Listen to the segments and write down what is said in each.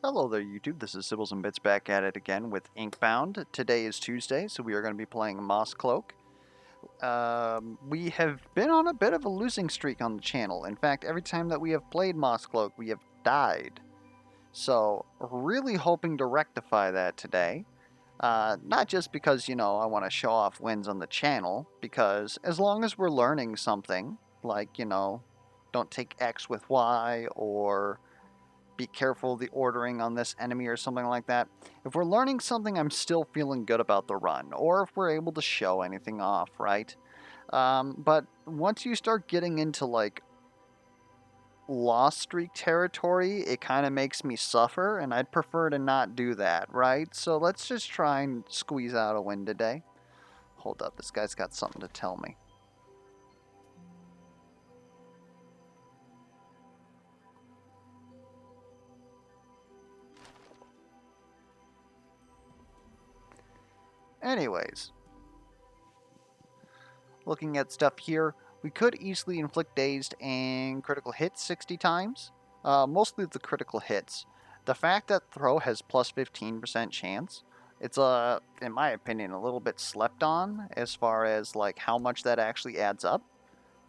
Hello there, YouTube. This is Sibbles and Bits back at it again with Inkbound. Today is Tuesday, so we are going to be playing Mosscloak. We have been on a bit of a losing streak on the channel. In fact, every time that we have played Mosscloak, we have died. So, really hoping to rectify that today. Not just because, I want to show off wins on the channel, because as long as we're learning something, like, don't take X with Y, or be careful of the ordering on this enemy or something like that. If we're learning something, I'm still feeling good about the run, or if we're able to show anything off, right? But once you start getting into like lost streak territory, it kind of makes me suffer, and I'd prefer to not do that, right? So let's just try and squeeze out a win today. Hold up, this guy's got something to tell me. Anyways, looking at stuff here, we could easily inflict dazed and critical hits 60 times. Mostly the critical hits. The fact that throw has plus 15% chance, it's in my opinion, a little bit slept on as far as like how much that actually adds up.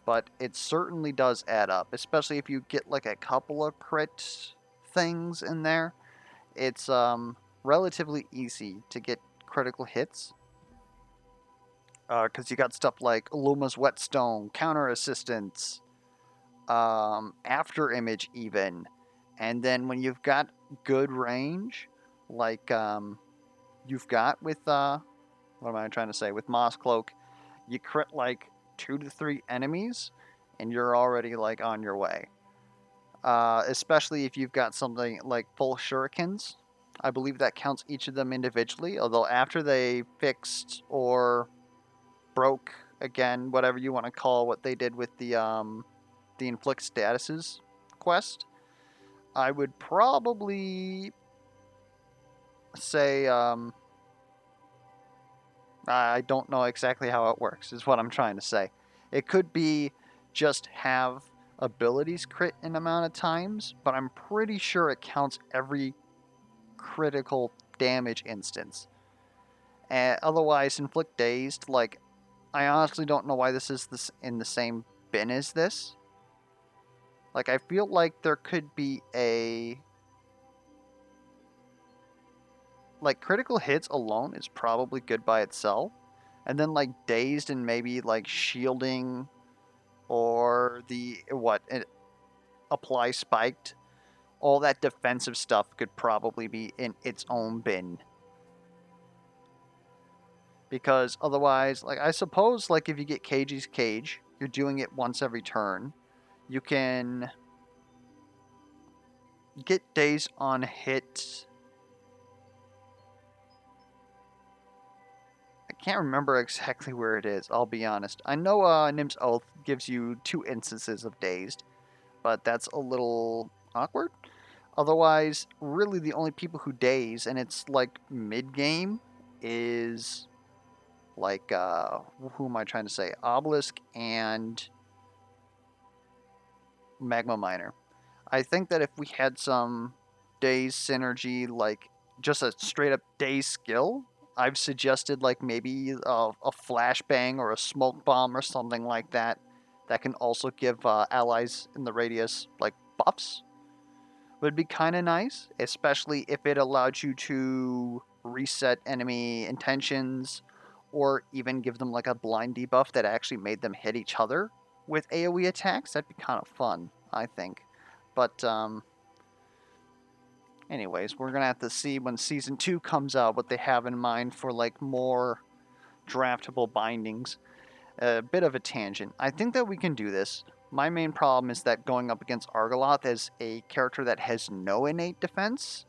But it certainly does add up, especially if you get like a couple of crit things in there. It's relatively easy to get critical hits because you got stuff like Luma's Whetstone, Counter Assistance, After Image even, and then when you've got good range, like you've got with what am I trying to say? With Mosscloak, you crit like 2 to 3 enemies, and you're already like on your way. Especially if you've got something like full shurikens. I believe that counts each of them individually, although after they fixed or broke again, whatever you want to call what they did with the inflict statuses quest, I would probably say I don't know exactly how it works. Is what I'm trying to say. It could be just have abilities crit an amount of times, but I'm pretty sure it counts every critical damage instance. Otherwise, inflict dazed. Like, I honestly don't know why this is in the same bin as this. Like, I feel like there could be a... Like, critical hits alone is probably good by itself. And then, like, dazed and maybe, like, shielding or apply spiked. All that defensive stuff could probably be in its own bin. Because otherwise, like, I suppose, like, if you get Cagey's Cage, you're doing it once every turn. You can get days on hit. I can't remember exactly where it is, I'll be honest. I know Nim's Oath gives you 2 instances of dazed, but that's a little awkward. Otherwise, really the only people who daze, and it's like mid-game, is like, who am I trying to say? Obelisk and Magma Miner. I think that if we had some daze synergy, like just a straight up daze skill, I've suggested like maybe a flashbang or a smoke bomb or something like that that can also give allies in the radius like buffs. Would be kind of nice, especially if it allowed you to reset enemy intentions or even give them like a blind debuff that actually made them hit each other with AoE attacks. That'd be kind of fun, I think. But anyways, we're gonna have to see when season 2 comes out what they have in mind for like more draftable bindings. A bit of a tangent. I think that we can do this. My main problem is that going up against Argoloth as a character that has no innate defense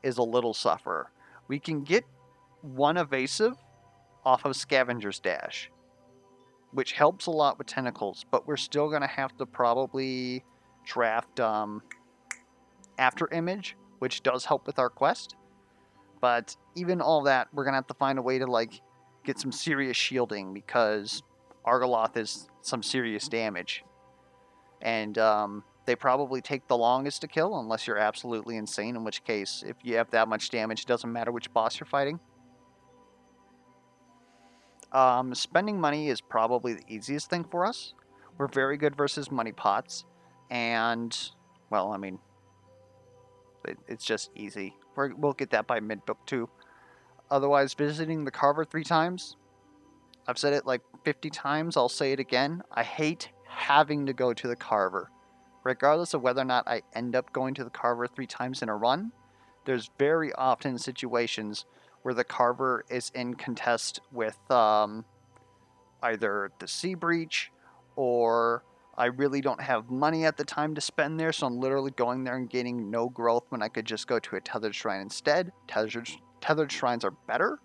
is a little suffer. We can get 1 evasive off of Scavenger's Dash, which helps a lot with tentacles, but we're still going to have to probably draft After Image, which does help with our quest. But even all that, we're going to have to find a way to like get some serious shielding because Argoloth is some serious damage. And They probably take the longest to kill, unless you're absolutely insane, in which case, if you have that much damage, it doesn't matter which boss you're fighting. Spending money is probably the easiest thing for us. We're very good versus money pots, and, well, I mean, it's just easy. We'll get that by mid-book too. Otherwise, visiting the Carver 3 times. I've said it like 50 times, I'll say it again. I hate having to go to the Carver. Regardless of whether or not I end up going to the Carver 3 times in a run, there's very often situations where the Carver is in contest with either the Sea Breach, or I really don't have money at the time to spend there, so I'm literally going there and gaining no growth when I could just go to a Tethered Shrine instead. Tethered Shrines are better.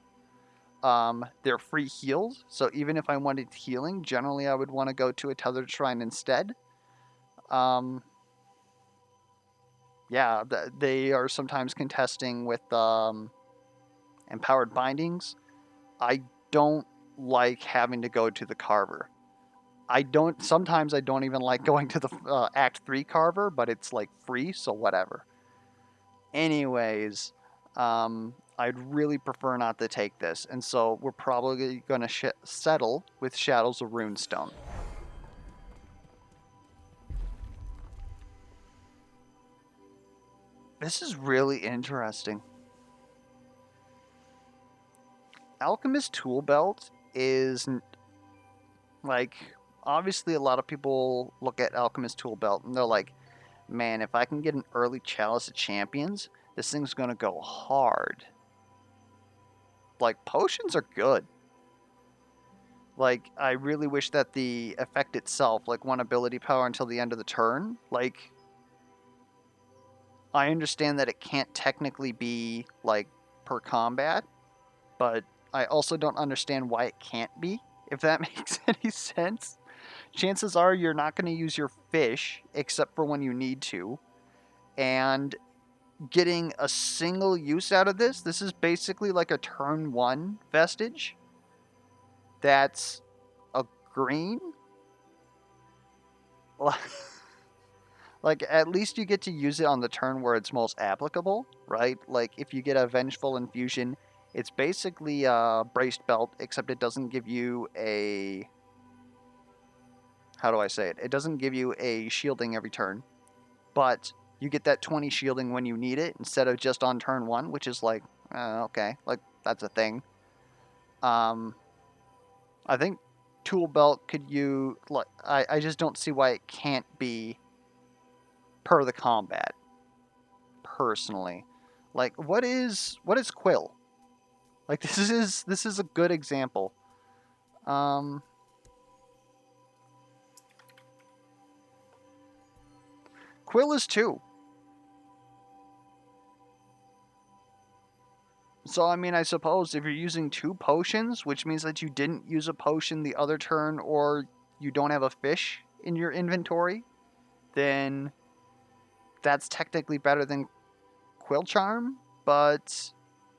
They're free heals, so even if I wanted healing, generally I would want to go to a Tethered Shrine instead. Yeah, they are sometimes contesting with empowered bindings. I don't like having to go to the Carver. Sometimes I don't even like going to the Act 3 Carver, but it's like free, so whatever. Anyways, I'd really prefer not to take this, and so we're probably going to settle with Shadows of Runestone. This is really interesting. Alchemist Tool Belt is, like, obviously a lot of people look at Alchemist Tool Belt and they're like, man, if I can get an early Chalice of Champions, this thing's going to go hard. Like, potions are good. Like, I really wish that the effect itself, like, one ability power until the end of the turn, like, I understand that it can't technically be, like, per combat, but I also don't understand why it can't be, if that makes any sense. Chances are you're not going to use your fish, except for when you need to, and getting a single use out of this is basically like a turn 1 vestige that's a green. Like, at least you get to use it on the turn where it's most applicable, right? Like, if you get a Vengeful Infusion, it's basically a Braced Belt, except it doesn't give you a... How do I say it? It doesn't give you a shielding every turn, but you get that 20 shielding when you need it instead of just on turn 1, which is like, okay, like, that's a thing. I think Tool Belt could you... Like, I just don't see why it can't be per the combat, personally. Like, what is Quill? Like, this is a good example. Quill is 2. So, I mean, I suppose if you're using 2 potions, which means that you didn't use a potion the other turn, or you don't have a fish in your inventory, then that's technically better than Quill Charm, but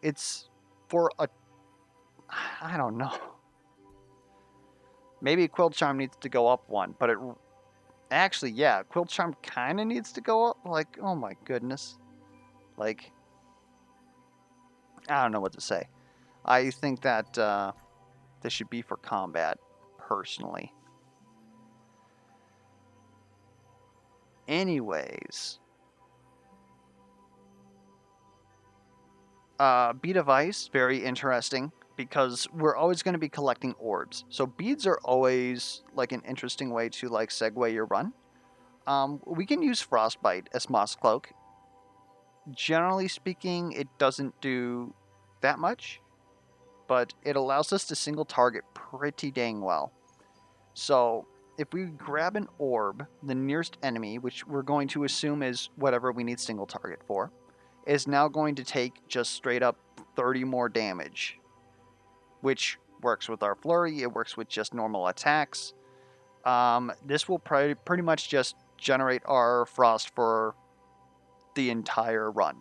it's for a... I don't know. Maybe Quill Charm needs to go up 1, but it... Actually, yeah, Quill Charm kind of needs to go up. Like, oh my goodness. Like, I don't know what to say. I think that this should be for combat, personally. Anyways. Bead of Ice, very interesting, because we're always going to be collecting orbs. So beads are always, like, an interesting way to, like, segue your run. We can use Frostbite as Mosscloak. Generally speaking, it doesn't do that much, but it allows us to single target pretty dang well. So if we grab an orb, the nearest enemy, which we're going to assume is whatever we need single target for, is now going to take just straight up 30 more damage, which works with our flurry. It works with just normal attacks. This will pretty much just generate our frost for the entire run.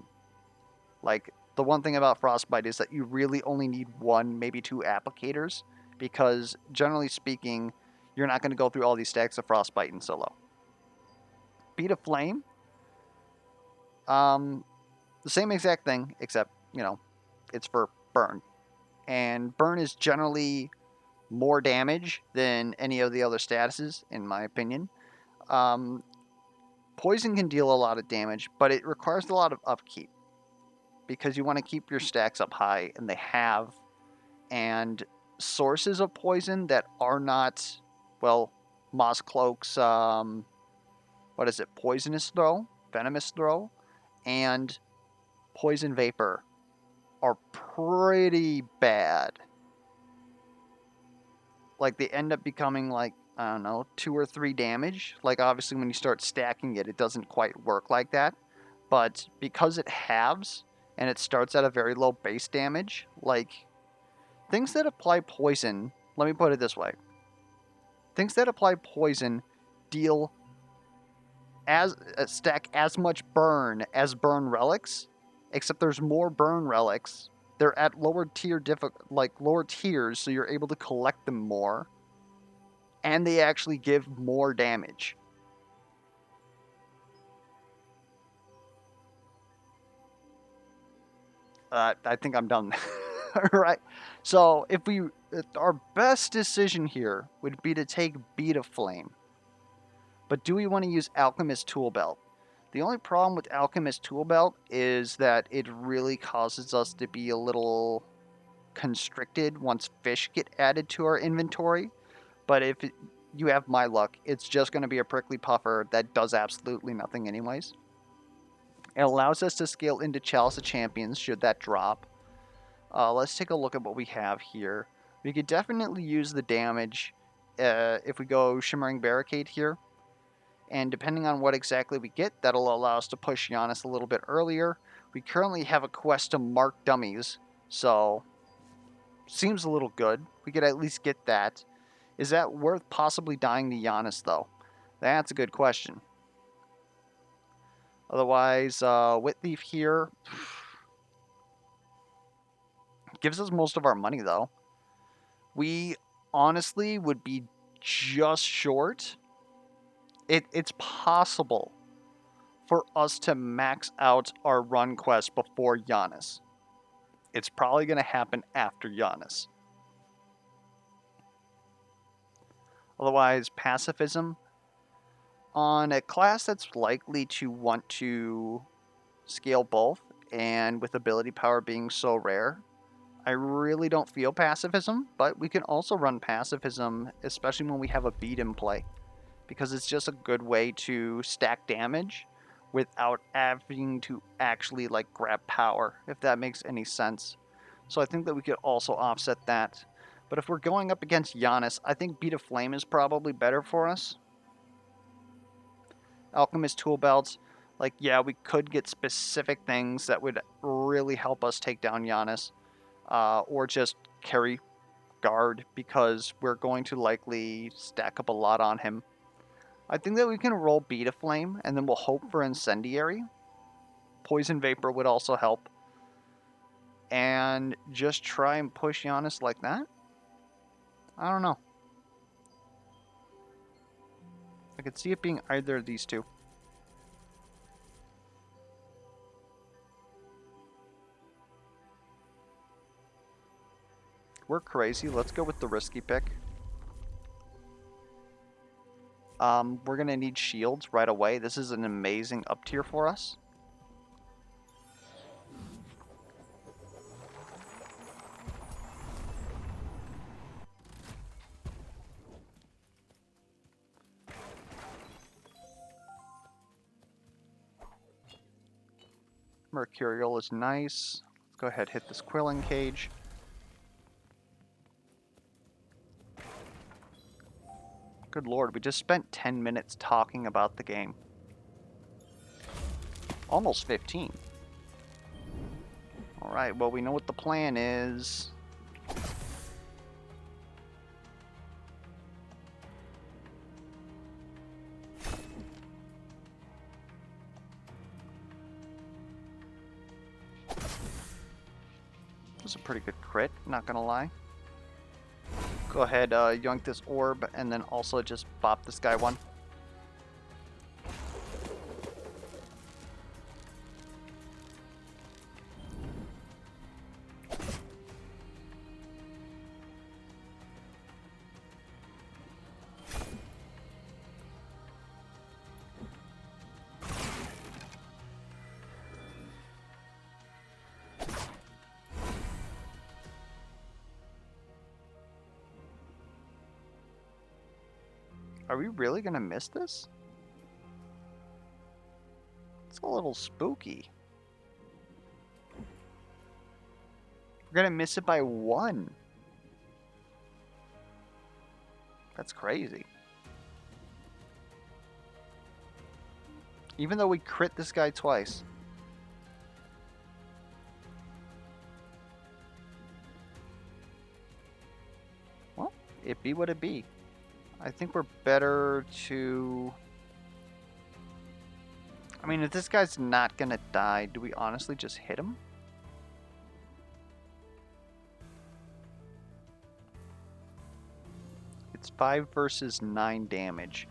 Like, the one thing about Frostbite is that you really only need 1, maybe 2 applicators, because generally speaking, you're not going to go through all these stacks of Frostbite in solo. Beat of Flame. The same exact thing, except, you know, it's for burn. And burn is generally more damage than any of the other statuses, in my opinion. Poison can deal a lot of damage, but it requires a lot of upkeep because you want to keep your stacks up high, and they have. And sources of poison that are not, well, Mosscloak's, what is it, Poisonous Throw, Venomous Throw, and Poison Vapor are pretty bad. Like, they end up becoming, like, I don't know, 2 or 3 damage. Like, obviously, when you start stacking it, it doesn't quite work like that. But because it halves, and it starts at a very low base damage, like, things that apply poison, let me put it this way. Things that apply poison deal stack as much burn as burn relics, except there's more burn relics. They're at lower tiers, so you're able to collect them more, and they actually give more damage. I think I'm done. Right. So if our best decision here would be to take Beat of Flame. But do we want to use Alchemist Tool Belt? The only problem with Alchemist Tool Belt is that it really causes us to be a little constricted once fish get added to our inventory. But if you have my luck, it's just going to be a prickly puffer that does absolutely nothing anyways. It allows us to scale into Chalice of Champions should that drop. Let's take a look at what we have here. We could definitely use the damage if we go Shimmering Barricade here. And depending on what exactly we get, that'll allow us to push Giannis a little bit earlier. We currently have a quest to mark dummies, so seems a little good. We could at least get that. Is that worth possibly dying to Giannis, though? That's a good question. Otherwise, Whitleaf here gives us most of our money, though. We honestly would be just short. It's possible for us to max out our run quest before Giannis. It's probably going to happen after Giannis. Otherwise, Pacifism on a class that's likely to want to scale both, and with ability power being so rare, I really don't feel Pacifism, but we can also run Pacifism, especially when we have a beat in play, because it's just a good way to stack damage without having to actually like grab power, if that makes any sense. So I think that we could also offset that. But if we're going up against Giannis, I think Beat of Flame is probably better for us. Alchemist Tool Belts, like, yeah, we could get specific things that would really help us take down Giannis, or just carry guard, because we're going to likely stack up a lot on him. I think that we can roll Beat of Flame, and then we'll hope for Incendiary. Poison Vapor would also help. And just try and push Giannis like that? I don't know. I could see it being either of these two. We're crazy. Let's go with the risky pick. We're going to need shields right away. This is an amazing up tier for us. Mercurial is nice. Let's go ahead and hit this Quilling Cage. Good lord, we just spent 10 minutes talking about the game. Almost 15. Alright, well, we know what the plan is. This is a pretty good crit, not gonna lie. Go ahead, yoink this orb, and then also just bop this guy one. Are we really gonna miss this? It's a little spooky. We're gonna miss it by 1. That's crazy. Even though we crit this guy twice. Well, it be what it be. I think we're better to... I mean, if this guy's not gonna die, do we honestly just hit him? It's 5 versus 9 damage.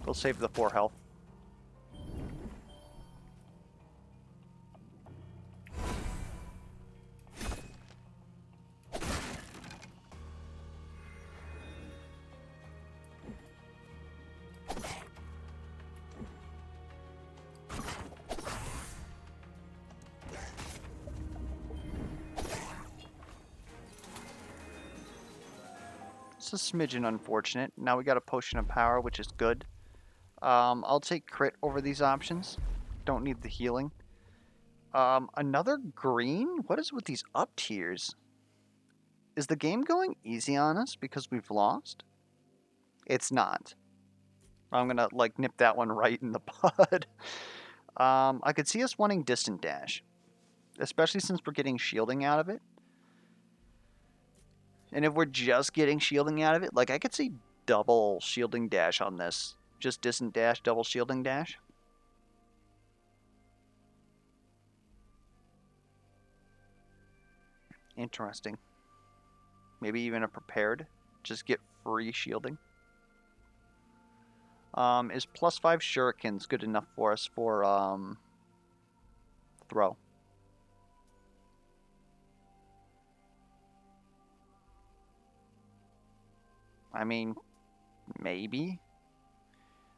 We'll save the 4 health. It's a smidgen unfortunate. Now we got a potion of power, which is good. I'll take crit over these options. Don't need the healing. Another green? What is with these up tiers? Is the game going easy on us because we've lost? It's not. I'm gonna like nip that one right in the bud. I could see us wanting distant dash, especially since we're getting shielding out of it. And if we're just getting shielding out of it, like I could see double shielding dash on this. Just distant dash, double shielding dash. Interesting. Maybe even a prepared. Just get free shielding. Is +5 shurikens good enough for us for throw? I mean, maybe.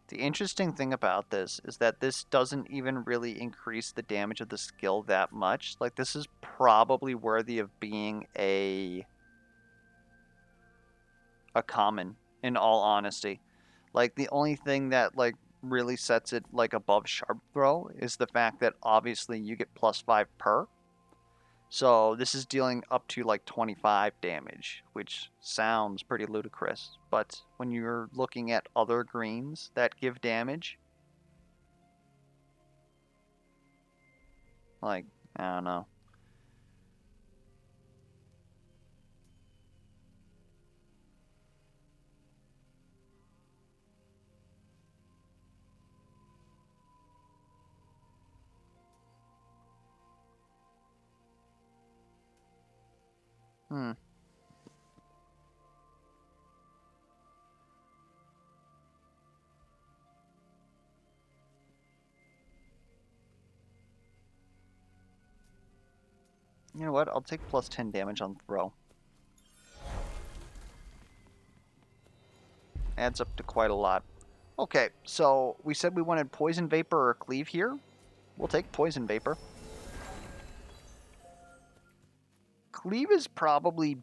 The interesting thing about this is that this doesn't even really increase the damage of the skill that much. Like, this is probably worthy of being a common, in all honesty. Like, the only thing that, like, really sets it, like, above sharp throw is the fact that, obviously, you get +5 per. So, this is dealing up to, like, 25 damage, which sounds pretty ludicrous. But when you're looking at other greens that give damage, like, I don't know. Hmm. You know what? I'll take +10 damage on throw. Adds up to quite a lot. Okay, so we said we wanted Poison Vapor or Cleave here. We'll take Poison Vapor. Cleave is probably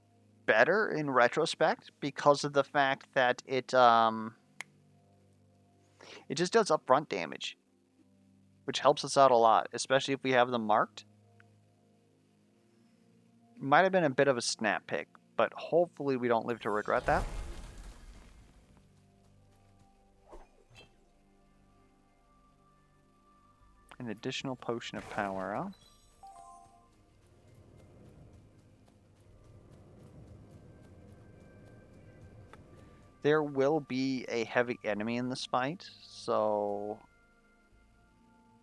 better in retrospect because of the fact that it just does upfront damage, which helps us out a lot, especially if we have them marked. Might have been a bit of a snap pick, but hopefully we don't live to regret that. An additional potion of power, huh? There will be a heavy enemy in this fight, so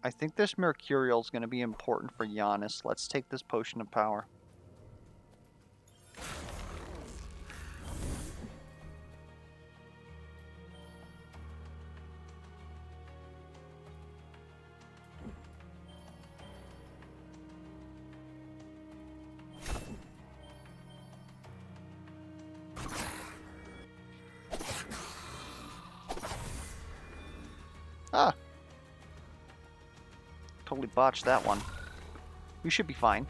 I think this Mercurial is going to be important for Giannis. Let's take this potion of power. Ah! Totally botched that one. We should be fine.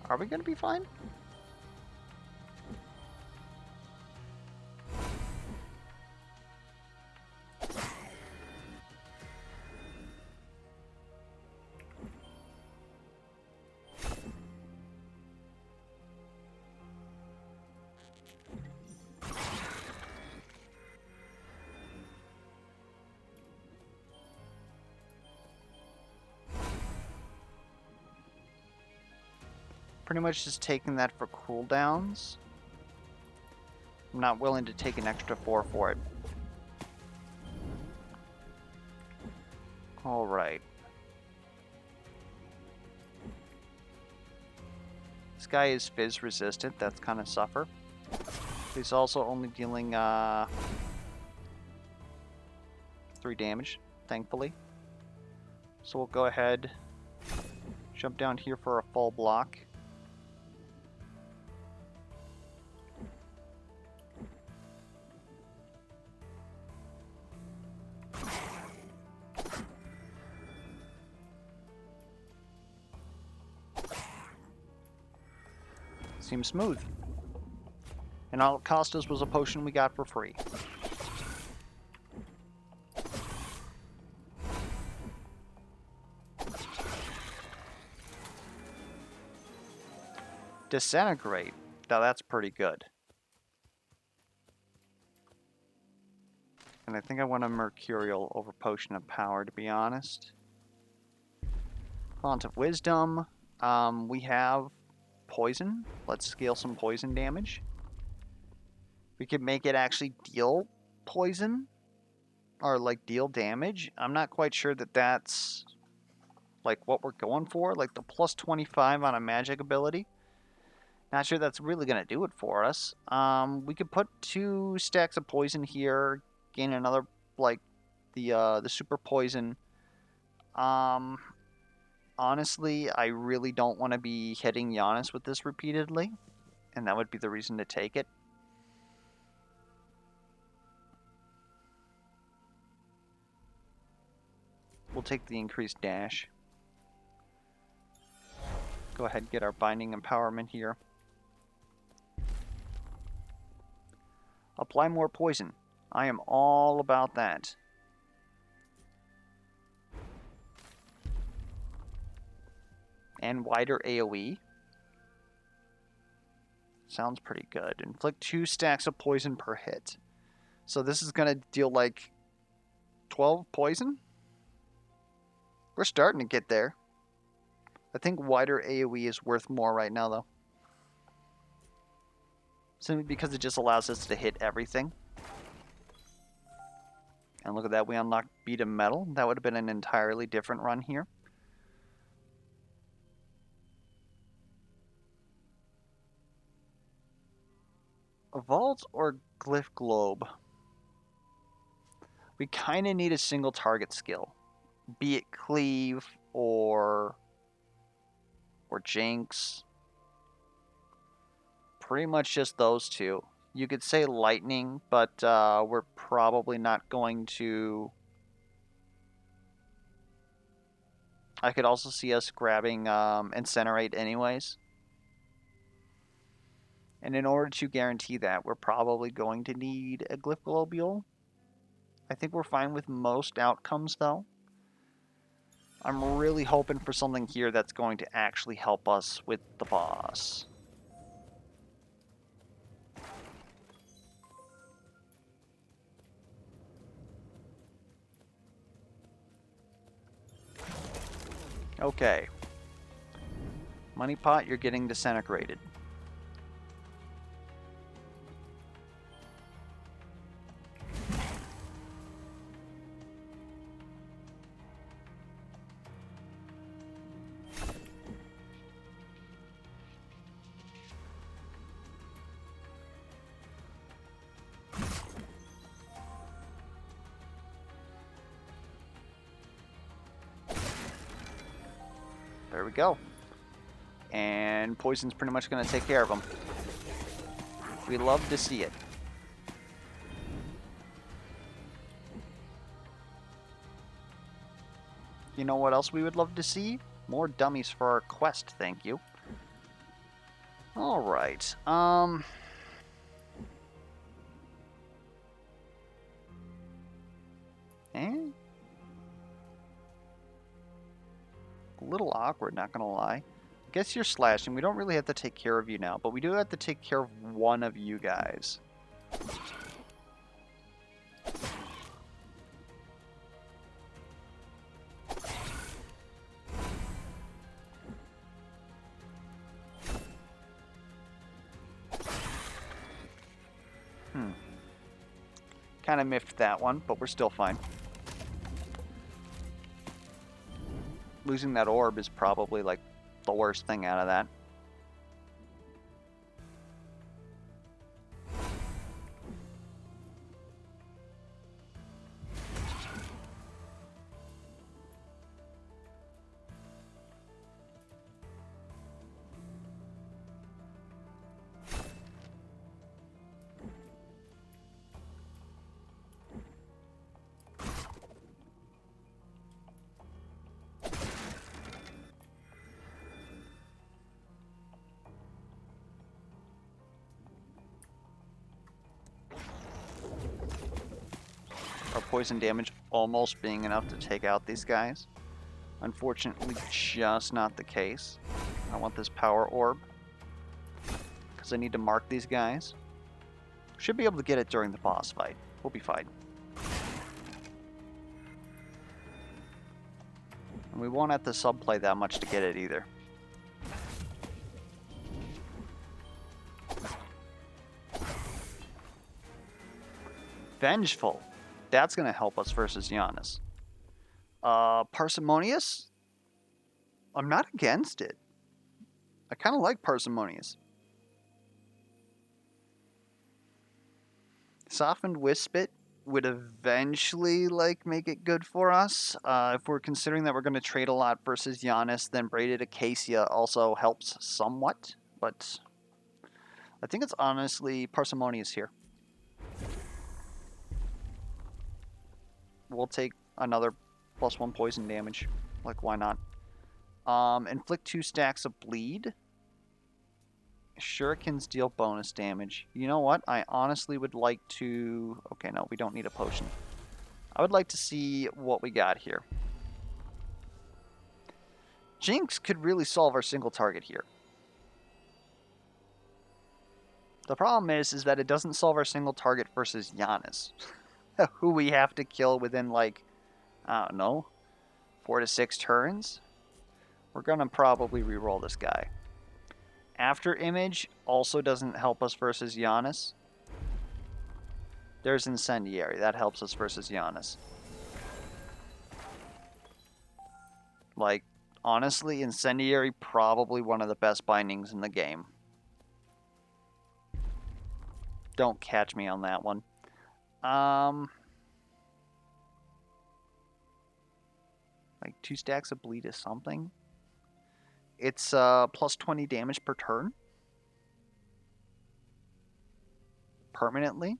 Are we gonna be fine? Pretty much just taking that for cooldowns. I'm not willing to take an extra 4 for it. Alright. This guy is fizz resistant, that's kind of suffer. He's also only dealing 3 damage, thankfully. So we'll go ahead, jump down here for a full block. Seems smooth. And all it cost us was a potion we got for free. Disintegrate. Now that's pretty good. And I think I want a Mercurial over Potion of Power, to be honest. Font of Wisdom. We have poison. Let's scale some poison damage. We could make it actually deal poison. Or, like, deal damage. I'm not quite sure that that's, like, what we're going for. Like, the plus 25 on a magic ability. Not sure that's really going to do it for us. We could put 2 stacks of poison here. Gain another, like, the super poison. Honestly, I really don't want to be hitting Giannis with this repeatedly. And that would be the reason to take it. We'll take the increased dash. Go ahead and get our binding empowerment here. Apply more poison. I am all about that. And wider AoE. Sounds pretty good. Inflict 2 stacks of poison per hit. So this is going to deal like 12 poison? We're starting to get there. I think wider AoE is worth more right now, though. Simply because it just allows us to hit everything. And look at that, we unlocked Beat of Metal. That would have been an entirely different run here. A Vault or Glyph Globe? We kind of need a single target skill. Be it Cleave or Jinx. Pretty much just those two. You could say Lightning, but we're probably not going to... I could also see us grabbing Incinerate anyways. And in order to guarantee that, we're probably going to need a Glyph Globule. I think we're fine with most outcomes, though. I'm really hoping for something here that's going to actually help us with the boss. Okay. Money Pot, you're getting disintegrated. we go. And poison's pretty much going to take care of them. We love to see it. You know what else we would love to see? More dummies for our quest, thank you. Alright, A little awkward, not gonna lie. I guess you're slashing. We don't really have to take care of you now, but we do have to take care of one of you guys. Kind of miffed that one, but we're still fine. Losing that orb is probably like the worst thing out of that. Our poison damage almost being enough to take out these guys. Unfortunately, just not the case. I want this power orb because I need to mark these guys. Should be able to get it during the boss fight. We'll be fine. And we won't have to subplay that much to get it either. Vengeful. That's going to help us versus Giannis. Parsimonious? I'm not against it. I kind of like Parsimonious. Softened Wispit would eventually make it good for us. If we're considering that we're going to trade a lot versus Giannis, then Braided Acacia also helps somewhat. But I think it's honestly Parsimonious here. We'll take another +1 poison damage. Like, why not? Inflict 2 stacks of bleed. Shurikens deal bonus damage. You know what? I honestly would like to... Okay, no, we don't need a potion. I would like to see what we got here. Jinx could really solve our single target here. The problem is that it doesn't solve our single target versus Giannis. Who we have to kill within, like, I don't know, 4 to 6 turns. We're going to probably reroll this guy. After Image also doesn't help us versus Giannis. There's Incendiary. That helps us versus Giannis. Like, honestly, Incendiary probably one of the best bindings in the game. Don't catch me on that one. Like 2 stacks of bleed is something. It's plus 20 damage per turn. Permanently.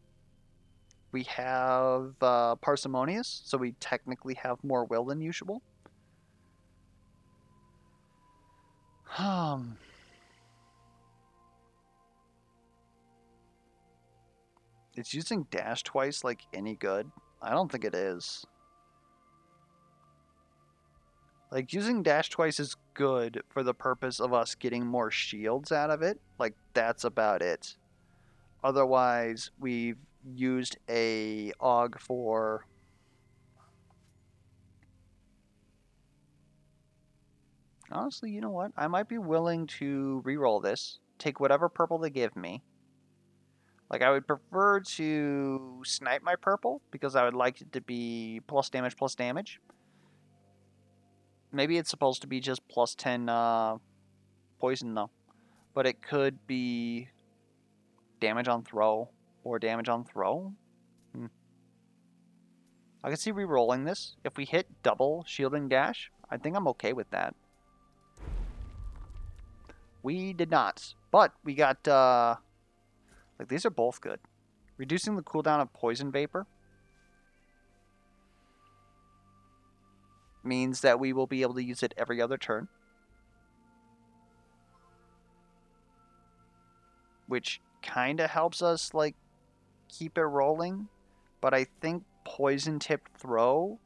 We have Parsimonious, so we technically have more will than usual. Is using dash twice like any good? I don't think it is. Like, using dash twice is good for the purpose of us getting more shields out of it. Like, that's about it. Otherwise, we've used a AUG for... Honestly, you know what? I might be willing to reroll this. Take whatever purple they give me. Like, I would prefer to snipe my purple, because I would like it to be plus damage. Maybe it's supposed to be just plus 10 poison, though. But it could be damage on throw, or damage on throw. I can see re-rolling this. If we hit double shielding dash, I think I'm okay with that. We did not. But we got, like, these are both good. Reducing the cooldown of poison vapor means that we will be able to use it every other turn, which kind of helps us, like, keep it rolling. But I think poison tipped throw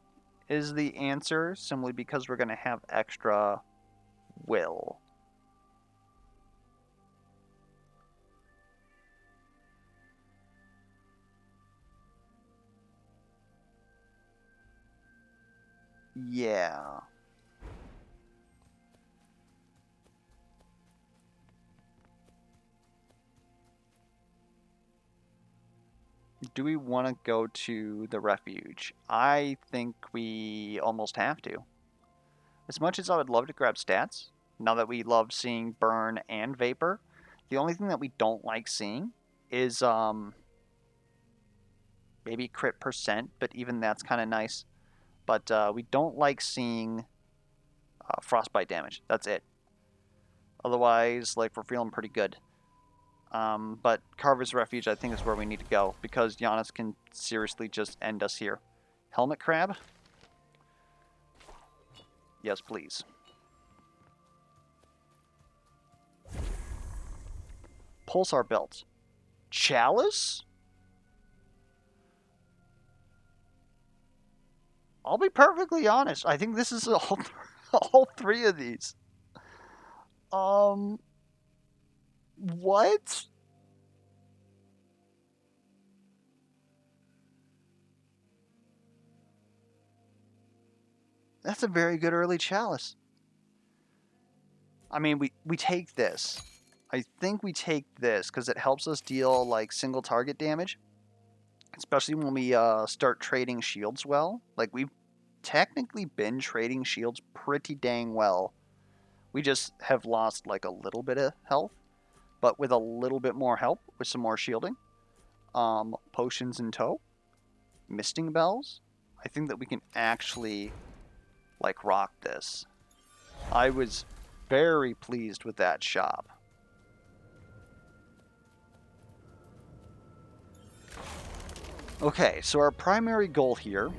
is the answer, simply because we're going to have extra will. Yeah. Do we want to go to the refuge? I think we almost have to. As much as I would love to grab stats, now that we love seeing burn and vapor, the only thing that we don't like seeing is maybe crit percent, but even that's kind of nice. But we don't like seeing frostbite damage. That's it. Otherwise, like, we're feeling pretty good. But Carver's Refuge, I think, is where we need to go, because Giannis can seriously just end us here. Helmet Crab? Yes, please. Pulsar Belt. Chalice? I'll be perfectly honest. I think this is all three of these. What? That's a very good early chalice. I mean, we take this. I think we take this because it helps us deal, like, single target damage. Especially when we start trading shields well. Like, we've technically been trading shields pretty dang well. We just have lost, like, a little bit of health. But with a little bit more help, with some more shielding. Potions in tow. Misting bells. I think that we can actually, like, rock this. I was very pleased with that shop. Okay, so our primary goal here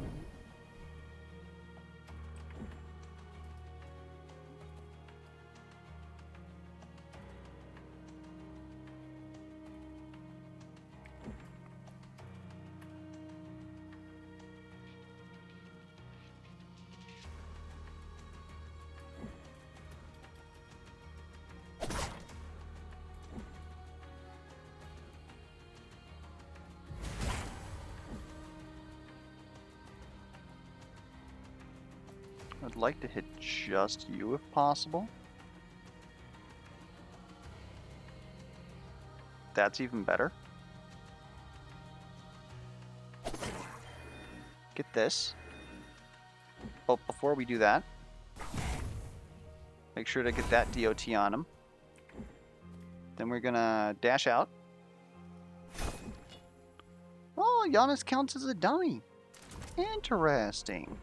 I'd like to hit just you if possible. That's even better. Get this. But before we do that, make sure to get that DOT on him. Then we're gonna dash out. Oh, Giannis counts as a dummy. Interesting.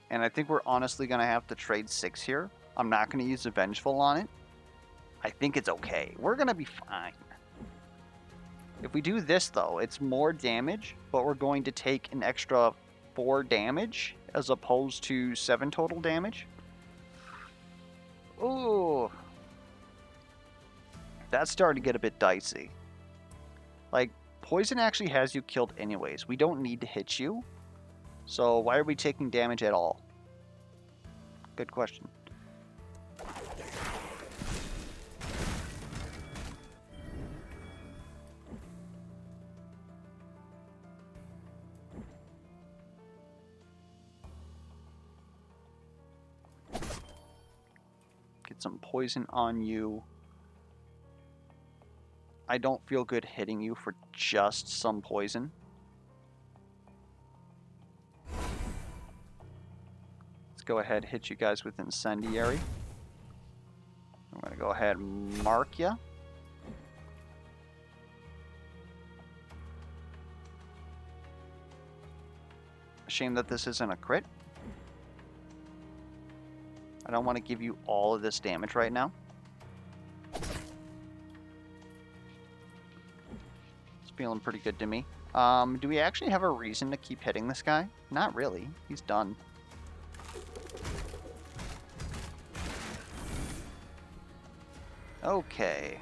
And I think we're honestly going to have to trade 6 here. I'm not going to use a Vengeful on it. I think it's okay. We're going to be fine. If we do this, though, it's more damage, but we're going to take an extra 4 damage as opposed to 7 total damage. Ooh. That's starting to get a bit dicey. Like, poison actually has you killed anyways. We don't need to hit you. So why are we taking damage at all? Good question. Get some poison on you. I don't feel good hitting you for just some poison. Go ahead, hit you guys with Incendiary. I'm going to go ahead and mark you. Shame that this isn't a crit. I don't want to give you all of this damage right now. It's feeling pretty good to me. Do we actually have a reason to keep hitting this guy? Not really. He's done. Okay.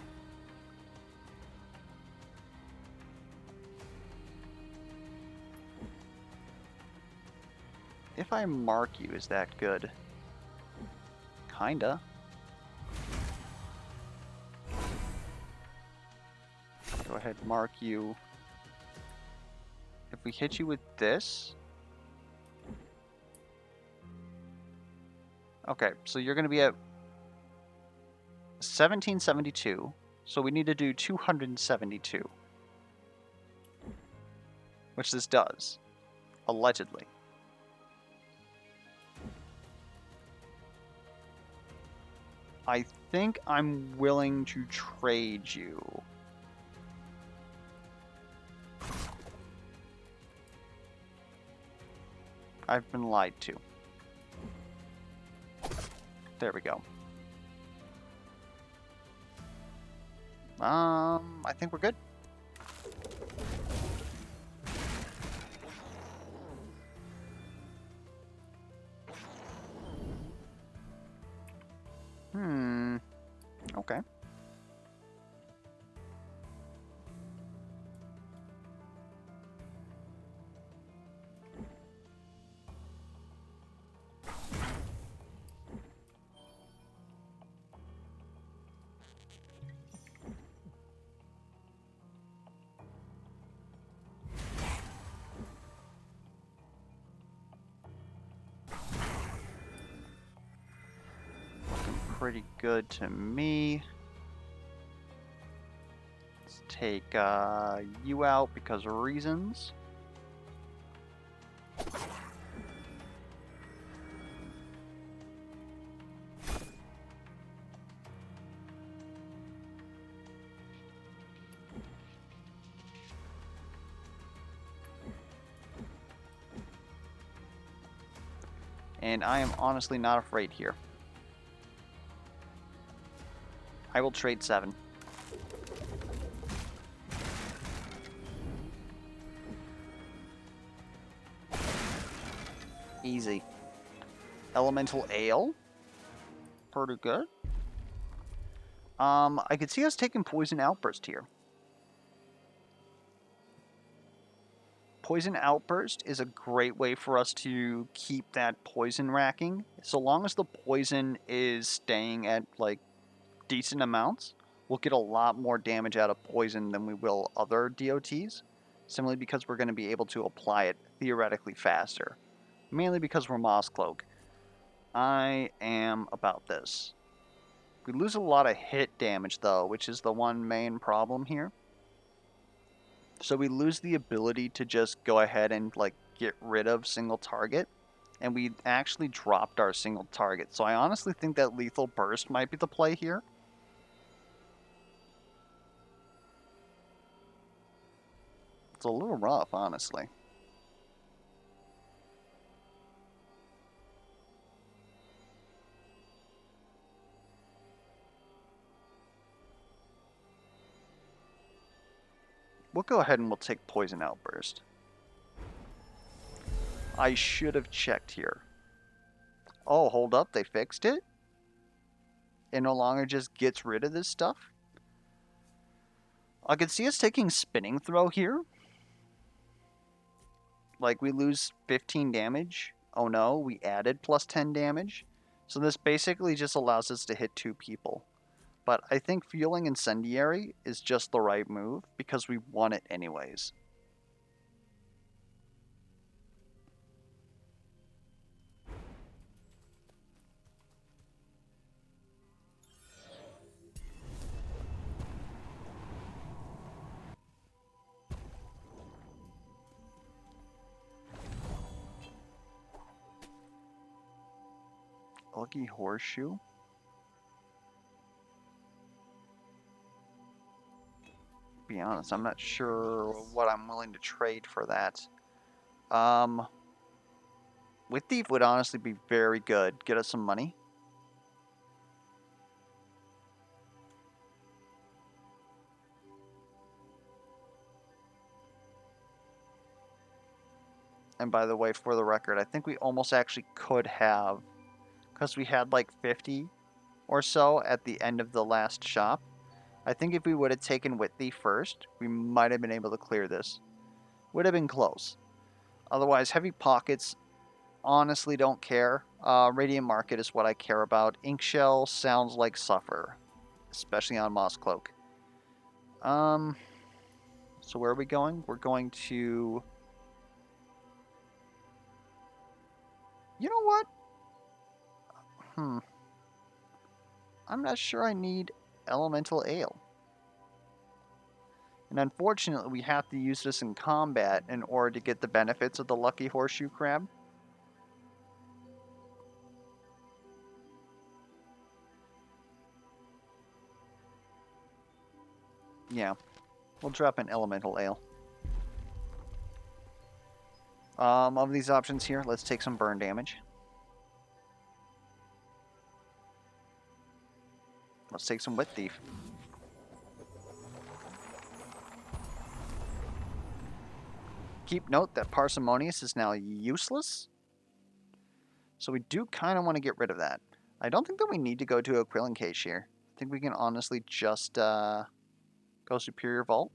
If I mark you, is that good? Kinda. Go ahead, mark you. If we hit you with this... Okay, so you're going to be at 1772, so we need to do 272. Which this does. Allegedly. I think I'm willing to trade you. I've been lied to. There we go. I think we're good. Okay. Pretty good to me. Let's take you out because of reasons. And I am honestly not afraid here. I will trade 7. Easy. Elemental Ale. Pretty good. I could see us taking Poison Outburst here. Poison Outburst is a great way for us to keep that poison racking. So long as the poison is staying at, like, decent amounts, we'll get a lot more damage out of poison than we will other DOTs, simply because we're going to be able to apply it theoretically faster. Mainly because we're Mosscloak. I am about this. We lose a lot of hit damage, though, which is the one main problem here. So we lose the ability to just go ahead and, like, get rid of single target. And we actually dropped our single target. So I honestly think that Lethal Burst might be the play here. It's a little rough, honestly. We'll go ahead and we'll take Poison Outburst. I should have checked here. Oh, hold up, they fixed it? It no longer just gets rid of this stuff? I could see us taking Spinning Throw here. Like, we lose 15 damage. Oh no, we added plus 10 damage. So this basically just allows us to hit 2 people. But I think Fueling Incendiary is just the right move, because we won it anyways. Lucky Horseshoe? Be honest, I'm not sure what I'm willing to trade for that. With Thief would honestly be very good. Get us some money. And by the way, for the record, I think we almost actually could have, because we had like 50 or so at the end of the last shop. I think if we would have taken Whitney first, we might have been able to clear this. Would have been close. Otherwise, Heavy Pockets, honestly don't care. Radiant Market is what I care about. Inkshell sounds like suffer, especially on Mosscloak. So where are we going? We're going to... You know what? I'm not sure I need Elemental Ale. And unfortunately, we have to use this in combat in order to get the benefits of the Lucky Horseshoe Crab. Yeah, we'll drop an Elemental Ale. Of these options here, let's take some burn damage. Let's take some Wit Thief. Keep note that Parsimonious is now useless. So we do kind of want to get rid of that. I don't think that we need to go to a Quilling Cage here. I think we can honestly just go Superior Vault.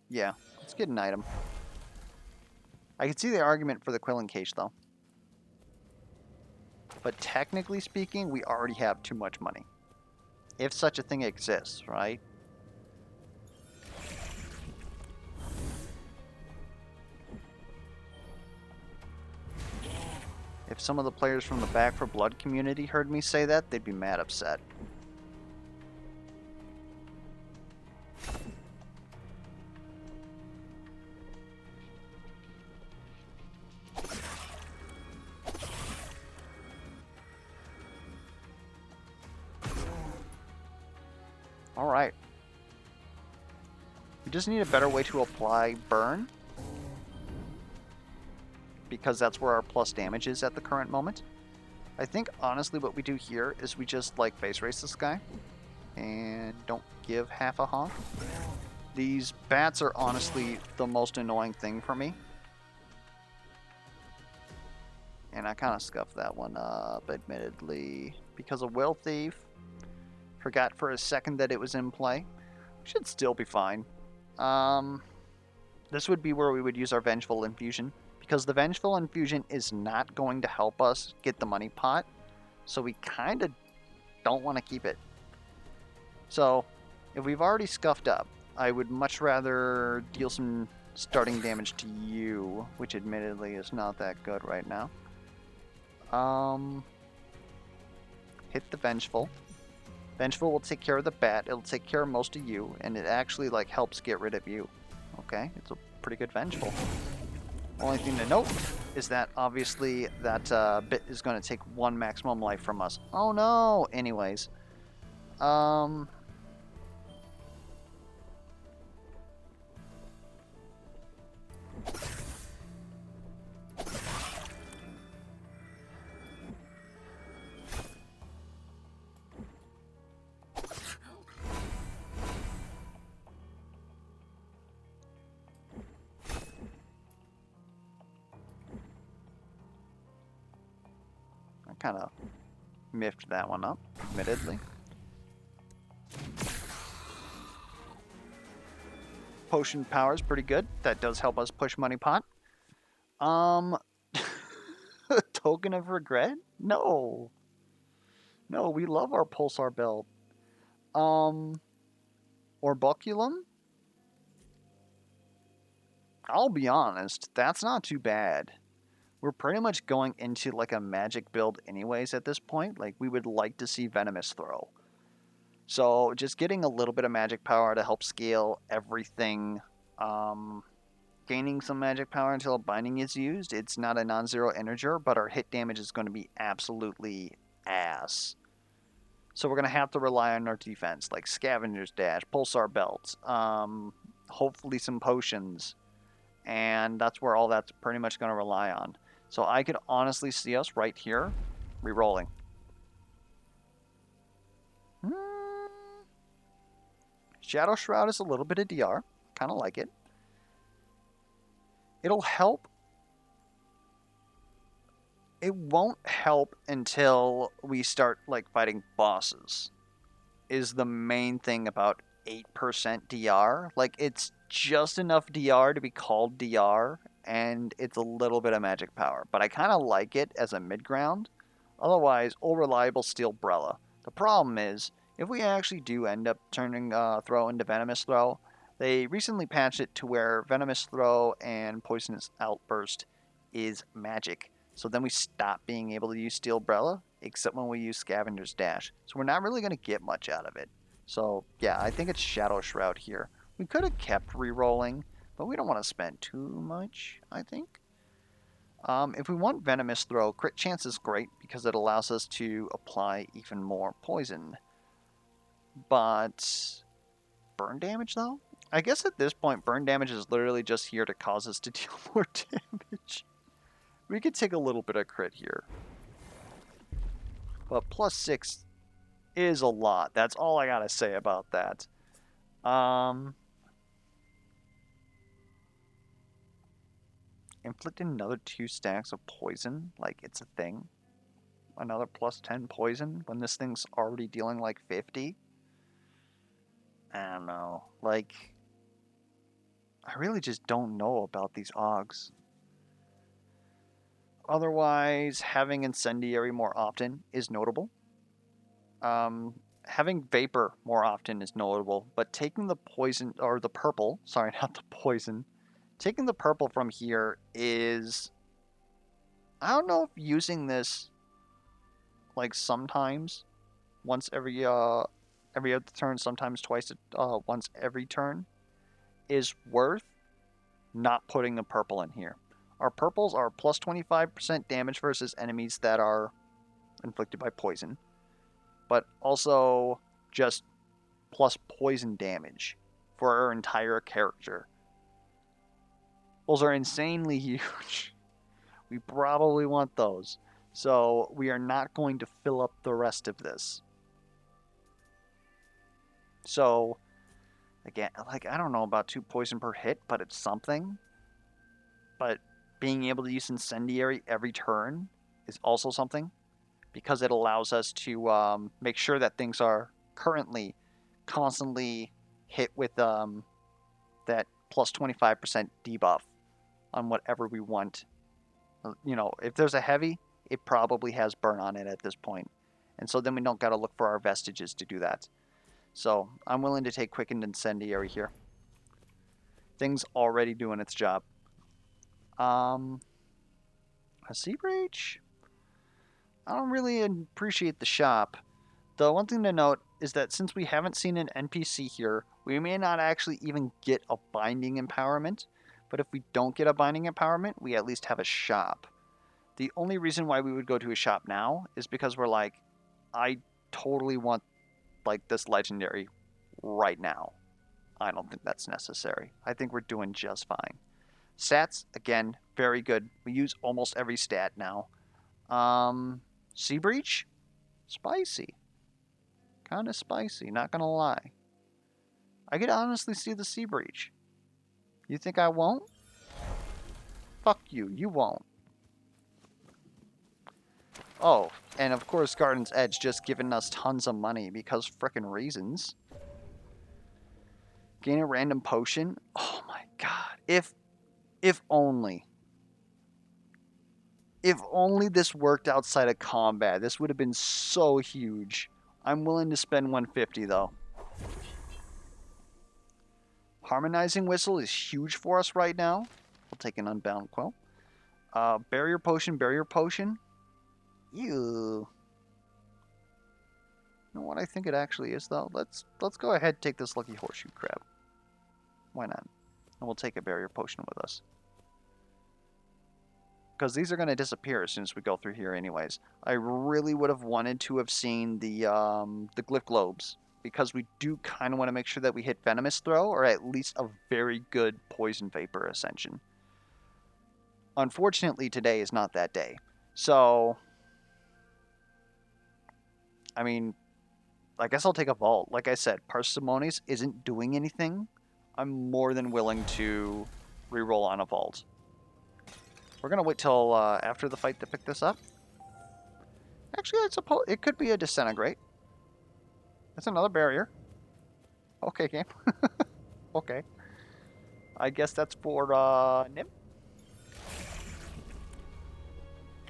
Yeah, let's get an item. I can see the argument for the Quilling Cage, though. But technically speaking, we already have too much money. If such a thing exists, right? If some of the players from the Back for Blood community heard me say that, they'd be mad upset. Alright. We just need a better way to apply burn, because that's where our plus damage is at the current moment. I think, honestly, what we do here is we just, like, face race this guy and don't give half a honk. These bats are honestly the most annoying thing for me. And I kind of scuffed that one up, admittedly, because of Will Thief. Forgot for a second that it was in play. Should still be fine. This would be where we would use our Vengeful Infusion, because the Vengeful Infusion is not going to help us get the money pot, so we kind of don't want to keep it. So, if we've already scuffed up, I would much rather deal some starting damage to you, which admittedly is not that good right now. Hit the Vengeful. Vengeful will take care of the bat, it'll take care of most of you, and it actually, like, helps get rid of you. Okay, it's a pretty good Vengeful. Only thing to note is that, obviously, that bit is going to take 1 maximum life from us. Oh no! Anyways. Kind of miffed that one up, admittedly. Potion power is pretty good. That does help us push money pot. Token of regret? No. No, we love our pulsar belt. Orboculum? I'll be honest, that's not too bad. We're pretty much going into like a magic build anyways at this point. Like, we would like to see Venomous Throw. So just getting a little bit of magic power to help scale everything. Gaining some magic power until binding is used. It's not a non-zero integer, but our hit damage is going to be absolutely ass. So we're going to have to rely on our defense, like Scavenger's Dash, Pulsar Belts, hopefully some potions. And that's where all that's pretty much going to rely on. So I could honestly see us right here, re-rolling. Shadow Shroud is a little bit of DR. Kind of like it. It'll help. It won't help until we start like fighting bosses. Is the main thing about 8% DR. Like, it's just enough DR to be called DR, and it's a little bit of magic power. But I kind of like it as a mid-ground. Otherwise, all reliable Steel Brella. The problem is, if we actually do end up turning Throw into Venomous Throw, they recently patched it to where Venomous Throw and Poisonous Outburst is magic. So then we stop being able to use Steel Brella, except when we use Scavenger's Dash. So we're not really going to get much out of it. So yeah, I think it's Shadow Shroud here. We could have kept re-rolling, but we don't want to spend too much, I think. If we want Venomous Throw, crit chance is great because it allows us to apply even more poison. But burn damage, though? I guess at this point, burn damage is literally just here to cause us to deal more damage. We could take a little bit of crit here. But +6 is a lot. That's all I gotta say about that. Inflicting another 2 stacks of poison, like it's a thing. Another +10 poison when this thing's already dealing like 50. I don't know. Like, I really just don't know about these Augs. Otherwise, having Incendiary more often is notable. Having Vapor more often is notable, but taking the poison, or the purple, sorry, not the poison, taking the purple from here is, I don't know if using this, like, sometimes, once every other turn, sometimes twice, once every turn, is worth not putting the purple in here. Our purples are plus 25% damage versus enemies that are inflicted by poison, but also just plus poison damage for our entire character. Those are insanely huge. We probably want those. So we are not going to fill up the rest of this. So, again, like, I don't know about 2 poison per hit, but it's something. But being able to use Incendiary every turn is also something, because it allows us to make sure that things are currently constantly hit with that plus 25% debuff on whatever we want. You know, if there's a heavy, it probably has burn on it at this point. And so then we don't got to look for our vestiges to do that. So I'm willing to take Quickened Incendiary here. Thing's already doing its job. A Sea Breach? I don't really appreciate the shop. The one thing to note is that since we haven't seen an NPC here, we may not actually even get a binding empowerment. But if we don't get a binding empowerment, we at least have a shop. The only reason why we would go to a shop now is because we're like, I totally want like this legendary right now. I don't think that's necessary. I think we're doing just fine. Stats, again, very good. We use almost every stat now. Sea Breach? Spicy. Kind of spicy, not gonna lie. I could honestly see the Sea Breach. You think I won't? Fuck you, you won't. Oh, and of course Garden's Edge just giving us tons of money because frickin' reasons. Gain a random potion? Oh my god. If only. If only this worked outside of combat. This would have been so huge. I'm willing to spend 150 though. Harmonizing Whistle is huge for us right now. We'll take an Unbound Quill. Barrier Potion, Barrier Potion. Ew. You know what I think it actually is though? Let's go ahead and take this Lucky Horseshoe Crab. Why not? And we'll take a Barrier Potion with us. Because these are going to disappear as soon as we go through here anyways. I really would have wanted to have seen the Glyph Globes, because we do kind of want to make sure that we hit Venomous Throw, or at least a very good Poison Vapor Ascension. Unfortunately, today is not that day. So, I mean, I guess I'll take a vault. Like I said, Parsimonies isn't doing anything. I'm more than willing to reroll on a vault. We're going to wait till after the fight to pick this up. Actually, I suppose it could be a disintegrate. That's another barrier. Okay, game. Okay. I guess that's for Nim.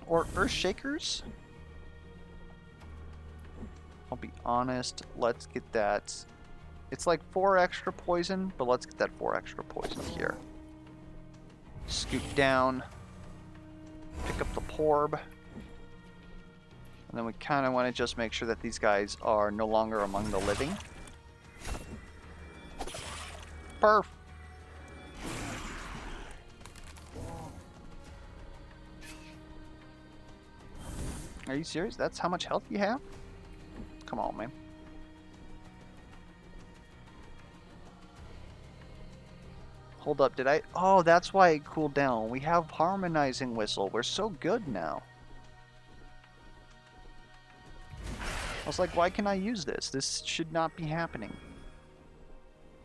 Or Earthshakers. I'll be honest. Let's get that. It's like 4 extra poison, but let's get that 4 extra poison here. Scoot down. Pick up the Porb. And then we kind of want to just make sure that these guys are no longer among the living. Perf. Are you serious? That's how much health you have? Come on, man. Hold up, did I? Oh, that's why it cooled down. We have Harmonizing Whistle. We're so good now. I was like, why can I use this? This should not be happening.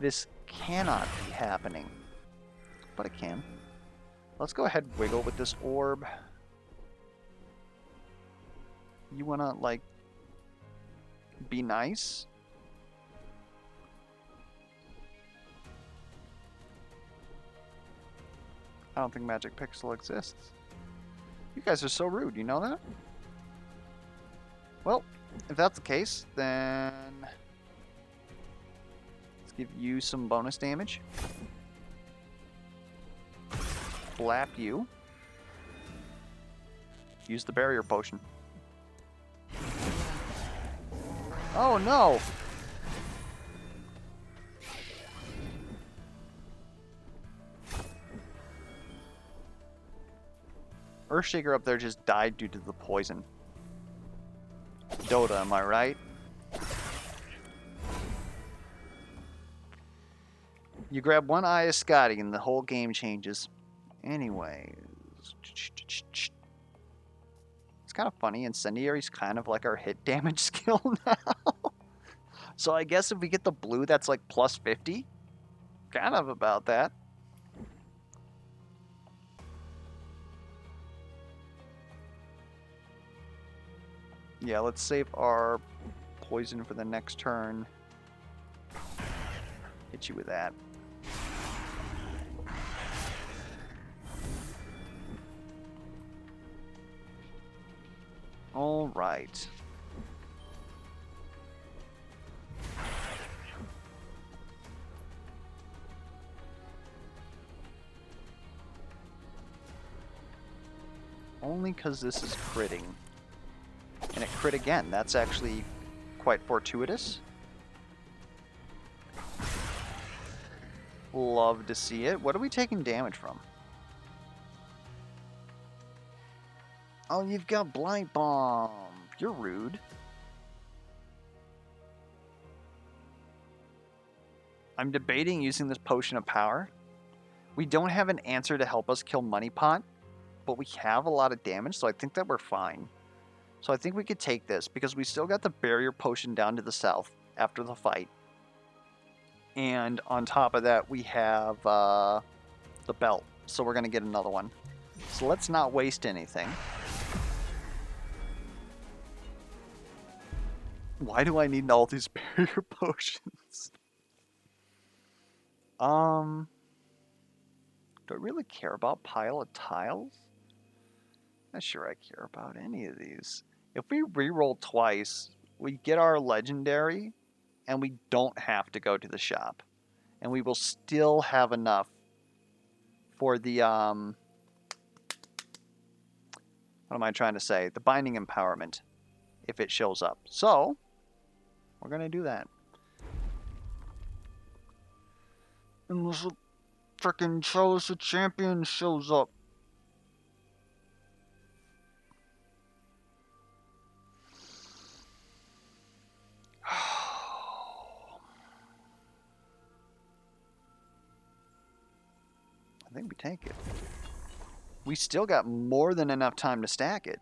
This cannot be happening. But it can. Let's go ahead and wiggle with this orb. You wanna, like, be nice? I don't think Magic Pixel exists. You guys are so rude, you know that? Well, if that's the case, then let's give you some bonus damage. Flap you. Use the barrier potion. Oh no! Earthshaker up there just died due to the poison. Dota, am I right? You grab one Eye of Scotty and the whole game changes. Anyways. It's kind of funny. Incendiary's kind of like our hit damage skill now. So I guess if we get the blue that's like plus 50. Kind of about that. Yeah, let's save our poison for the next turn. Hit you with that. All right. Only because this is critting. And it crit again. That's actually quite fortuitous. Love to see it. What are we taking damage from? Oh, you've got Blight Bomb. You're rude. I'm debating using this Potion of Power. We don't have an answer to help us kill Money Pot, but we have a lot of damage, so I think that we're fine. So I think we could take this, because we still got the Barrier Potion down to the south after the fight. And on top of that, we have the belt, so we're going to get another one. So let's not waste anything. Why do I need all these Barrier Potions? Do I really care about Pile of Tiles? Not sure I care about any of these. If we reroll twice, we get our legendary, and we don't have to go to the shop. And we will still have enough for the, what am I trying to say? The Binding Empowerment, if it shows up. So, we're going to do that. Unless a frickin' Chosen Champion shows up. I think we take it. We still got more than enough time to stack it.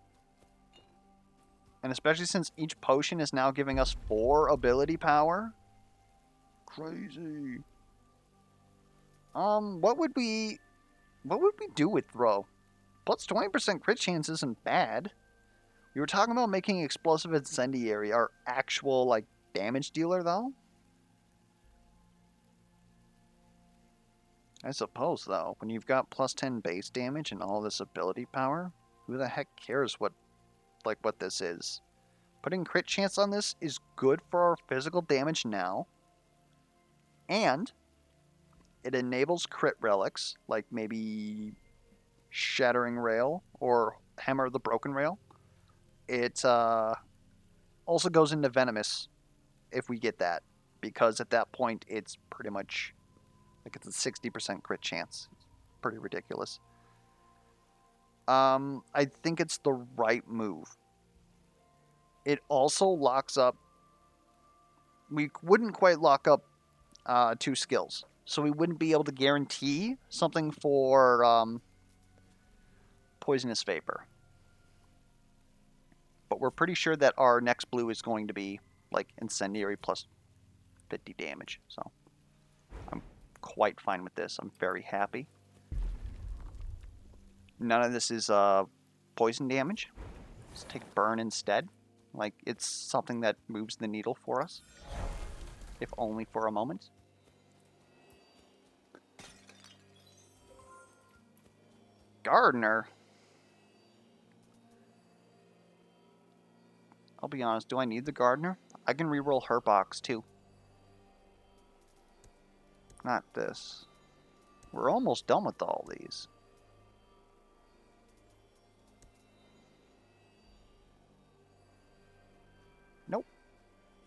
And especially since each potion is now giving us 4 ability power. Crazy. What would we do with throw? Plus 20% crit chance isn't bad. We were talking about making explosive incendiary our actual like damage dealer though. I suppose though, when you've got plus 10 base damage and all this ability power, who the heck cares what this is? Putting crit chance on this is good for our physical damage now, and it enables crit relics, like maybe Shattering Rail or Hammer of the Broken Rail. It also goes into Venomous if we get that, because at that point it's pretty much like it's a 60% crit chance. It's pretty ridiculous. I think it's the right move. It also locks up. We wouldn't quite lock up 2 skills, so we wouldn't be able to guarantee something for Poisonous Vapor. But we're pretty sure that our next blue is going to be like Incendiary plus 50 damage. So I'm quite fine with this. I'm very happy. None of this is poison damage. Let's take Burn instead. Like, it's something that moves the needle for us. If only for a moment. Gardener? I'll be honest, do I need the Gardener? I can reroll her box too. Not this. We're almost done with all these. Nope.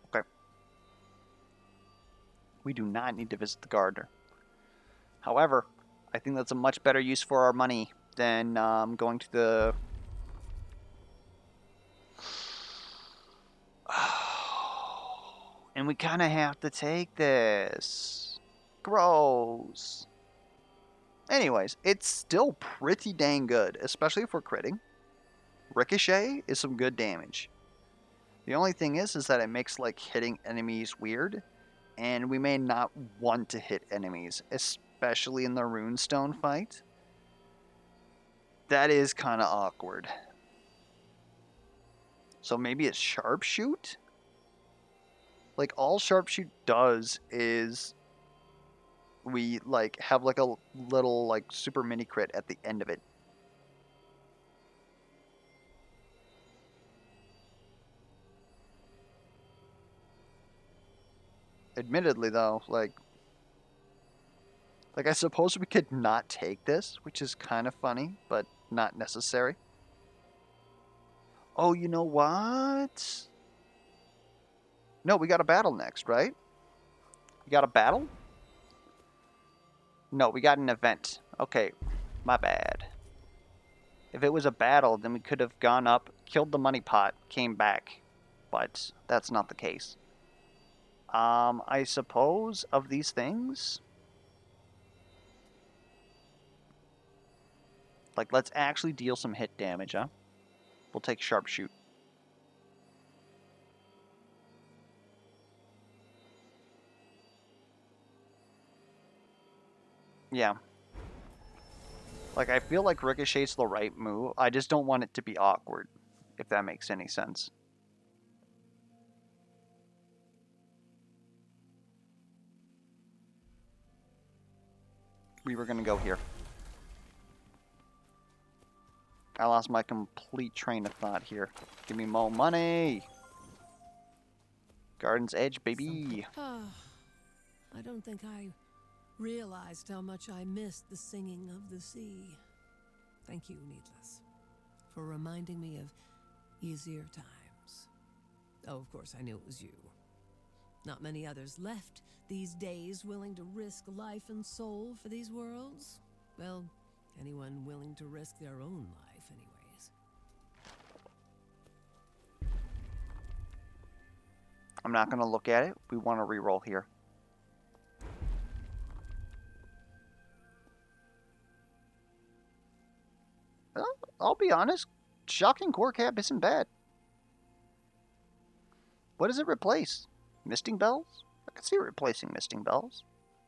Okay. We do not need to visit the Gardener. However, I think that's a much better use for our money than going to the... And we kind of have to take this. Gross. Anyways, it's still pretty dang good, especially if we're critting. Ricochet is some good damage. The only thing is that it makes like hitting enemies weird, and we may not want to hit enemies, especially in the runestone fight. That is kind of awkward. So maybe it's sharpshoot? Like, all sharpshoot does is we like have like a little like super mini crit at the end of it. Admittedly though, like I suppose we could not take this, which is kind of funny, but not necessary. Oh, you know what? No, we got a battle next, right? We got a battle? No, we got an event. Okay, my bad. If it was a battle, then we could have gone up, killed the money pot, came back. But that's not the case. I suppose of these things... Like, let's actually deal some hit damage, huh? We'll take sharpshoot. Yeah. Like, I feel like Ricochet's the right move. I just don't want it to be awkward, if that makes any sense. We were going to go here. I lost my complete train of thought here. Give me more money! Garden's Edge, baby! I don't think I realized how much I missed the singing of the sea. Thank you, Needless, for reminding me of easier times. Oh, of course, I knew it was you. Not many others left these days willing to risk life and soul for these worlds. Well, anyone willing to risk their own life, anyways. I'm not going to look at it. We want to reroll here. Well, I'll be honest. Shocking core cap isn't bad. What does it replace? Misting Bells? I could see it replacing Misting Bells.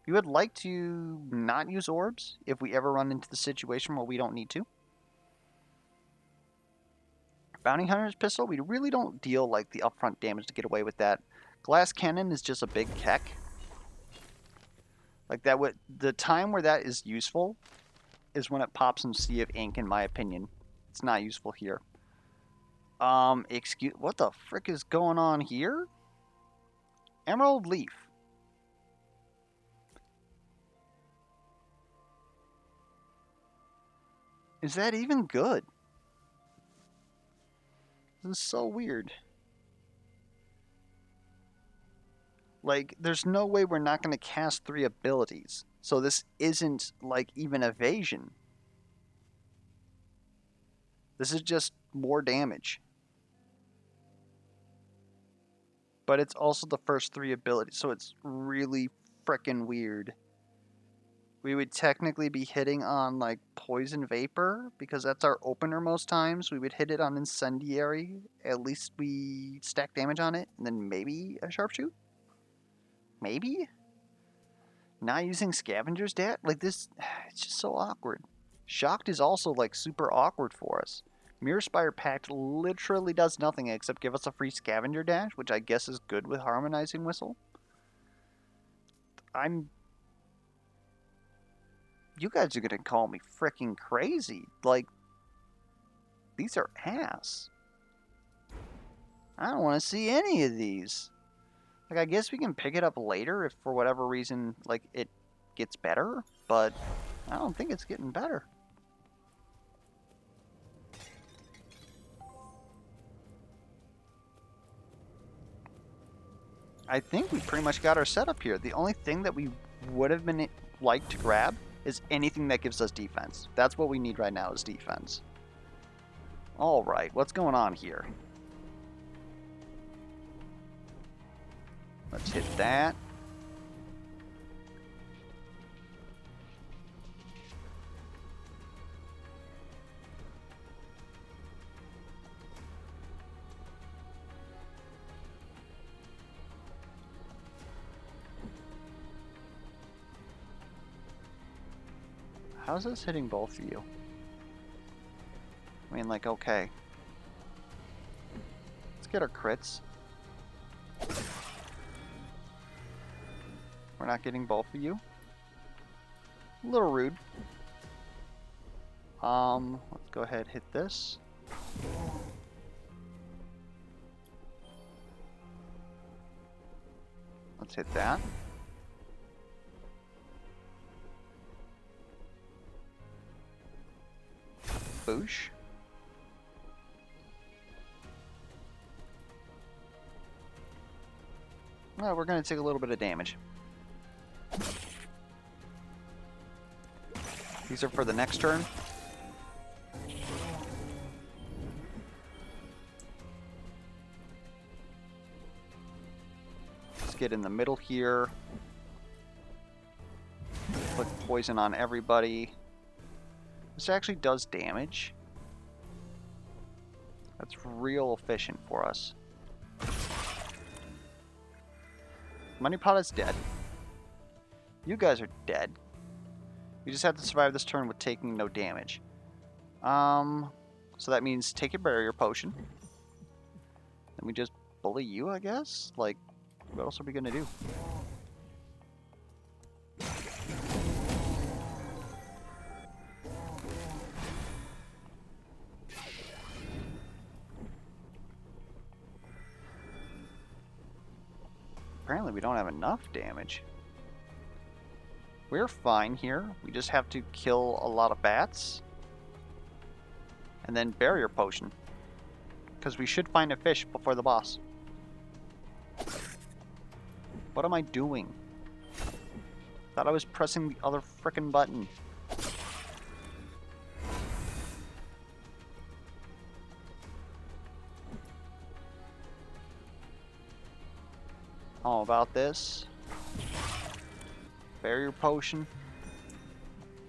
You would like to not use orbs if we ever run into the situation where we don't need to. Bounty Hunter's Pistol, we really don't deal like the upfront damage to get away with that. Glass Cannon is just a big keck. Like that would, the time where that is useful is when it pops in Sea of Ink, in my opinion. It's not useful here. Excuse, what the frick is going on here? Emerald Leaf. Is that even good? This is so weird. Like, there's no way we're not going to cast 3 abilities. So this isn't, like, even evasion. This is just more damage. But it's also the first 3 abilities, so it's really frickin' weird. We would technically be hitting on, like, Poison Vapor, because that's our opener most times. We would hit it on Incendiary. At least we stack damage on it, and then maybe a Sharpshoot? Maybe? Not using Scavenger's Dat? Like this, it's just so awkward. Shocked is also like super awkward for us. Mirror Spire Pact literally does nothing except give us a free Scavenger Dash, which I guess is good with Harmonizing Whistle. You guys are gonna call me freaking crazy. Like, these are ass. I don't want to see any of these. Like, I guess we can pick it up later if for whatever reason, like, it gets better, but I don't think it's getting better. I think we pretty much got our setup here. The only thing that we would have been like to grab is anything that gives us defense. That's what we need right now is defense. All right, what's going on here? Let's hit that. How's this hitting both of you? I mean, like, okay. Let's get our crits. We're not getting both of you. A little rude. Let's go ahead and hit this. Let's hit that. Boosh. Well, we're going to take a little bit of damage. These are for the next turn. Let's get in the middle here. Put poison on everybody. This actually does damage. That's real efficient for us. Money Pot is dead. You guys are dead. You just have to survive this turn with taking no damage. So that means take a barrier potion. Then we just bully you, I guess? Like, what else are we gonna do? Apparently we don't have enough damage. We're fine here. We just have to kill a lot of bats. And then barrier potion. Because we should find a fish before the boss. What am I doing? Thought I was pressing the other frickin' button. How about this? Barrier potion.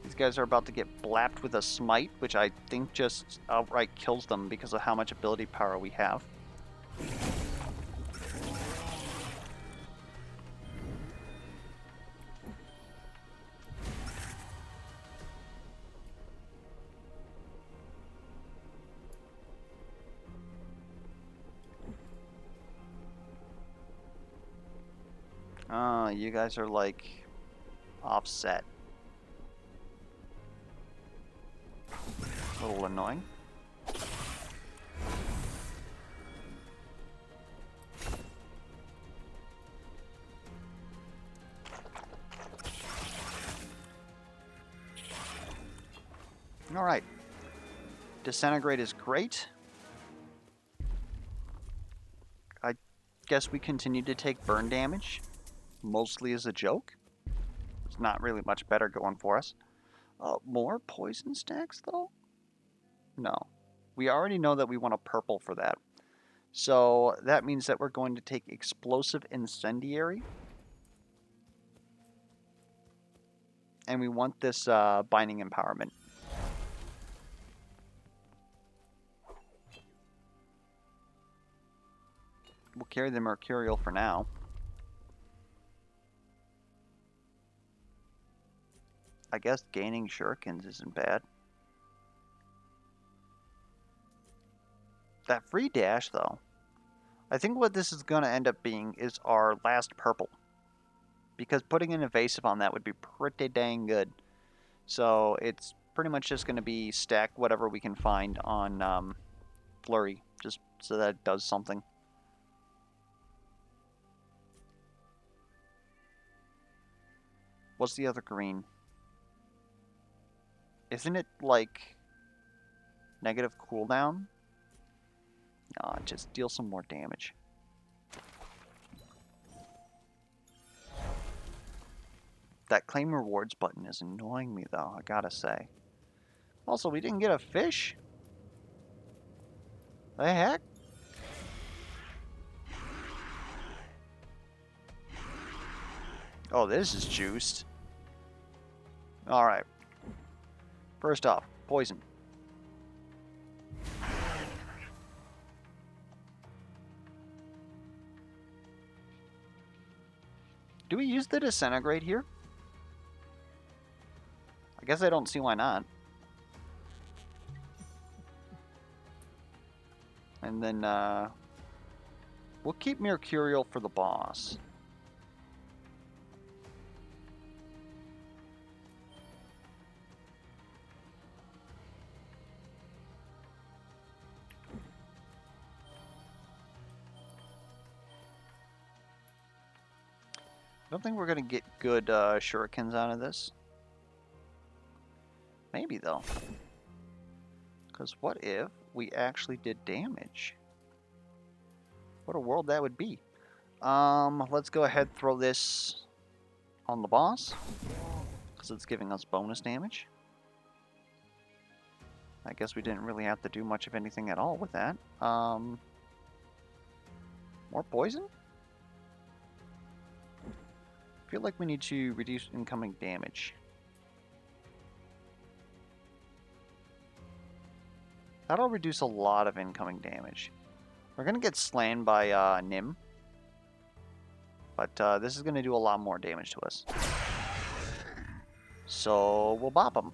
These guys are about to get blapped with a smite, which I think just outright kills them because of how much ability power we have. You guys are like offset. A little annoying. Alright. Disintegrate is great. I guess we continue to take burn damage. Mostly as a joke. It's not really much better going for us. More poison stacks, though? No. We already know that we want a purple for that. So that means that we're going to take Explosive Incendiary. And we want this Binding Empowerment. We'll carry the Mercurial for now. I guess gaining shurikens isn't bad. That free dash, though. I think what this is going to end up being is our last purple. Because putting an evasive on that would be pretty dang good. So it's pretty much just going to be stack whatever we can find on Flurry. Just so that it does something. What's the other green? Isn't it like negative cooldown? Nah, just deal some more damage. That claim rewards button is annoying me though, I gotta say. Also, we didn't get a fish? The heck? Oh, this is juiced. Alright. First off, poison. Do we use the Disintegrate here? I guess I don't see why not. And then, we'll keep Mercurial for the boss. I don't think we're going to get good shurikens out of this. Maybe, though. Because what if we actually did damage? What a world that would be. Let's go ahead and throw this on the boss. Because it's giving us bonus damage. I guess we didn't really have to do much of anything at all with that. More poison? I feel like we need to reduce incoming damage. That'll reduce a lot of incoming damage. We're going to get slain by Nim. But this is going to do a lot more damage to us. So we'll bop him.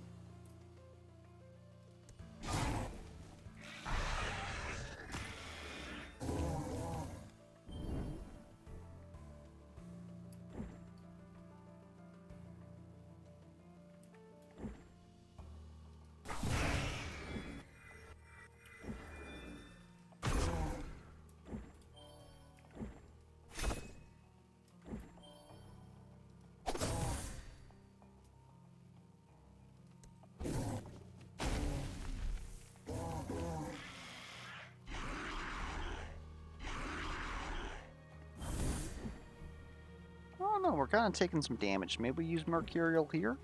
Oh no, we're kind of taking some damage. Maybe we use Mercurial here?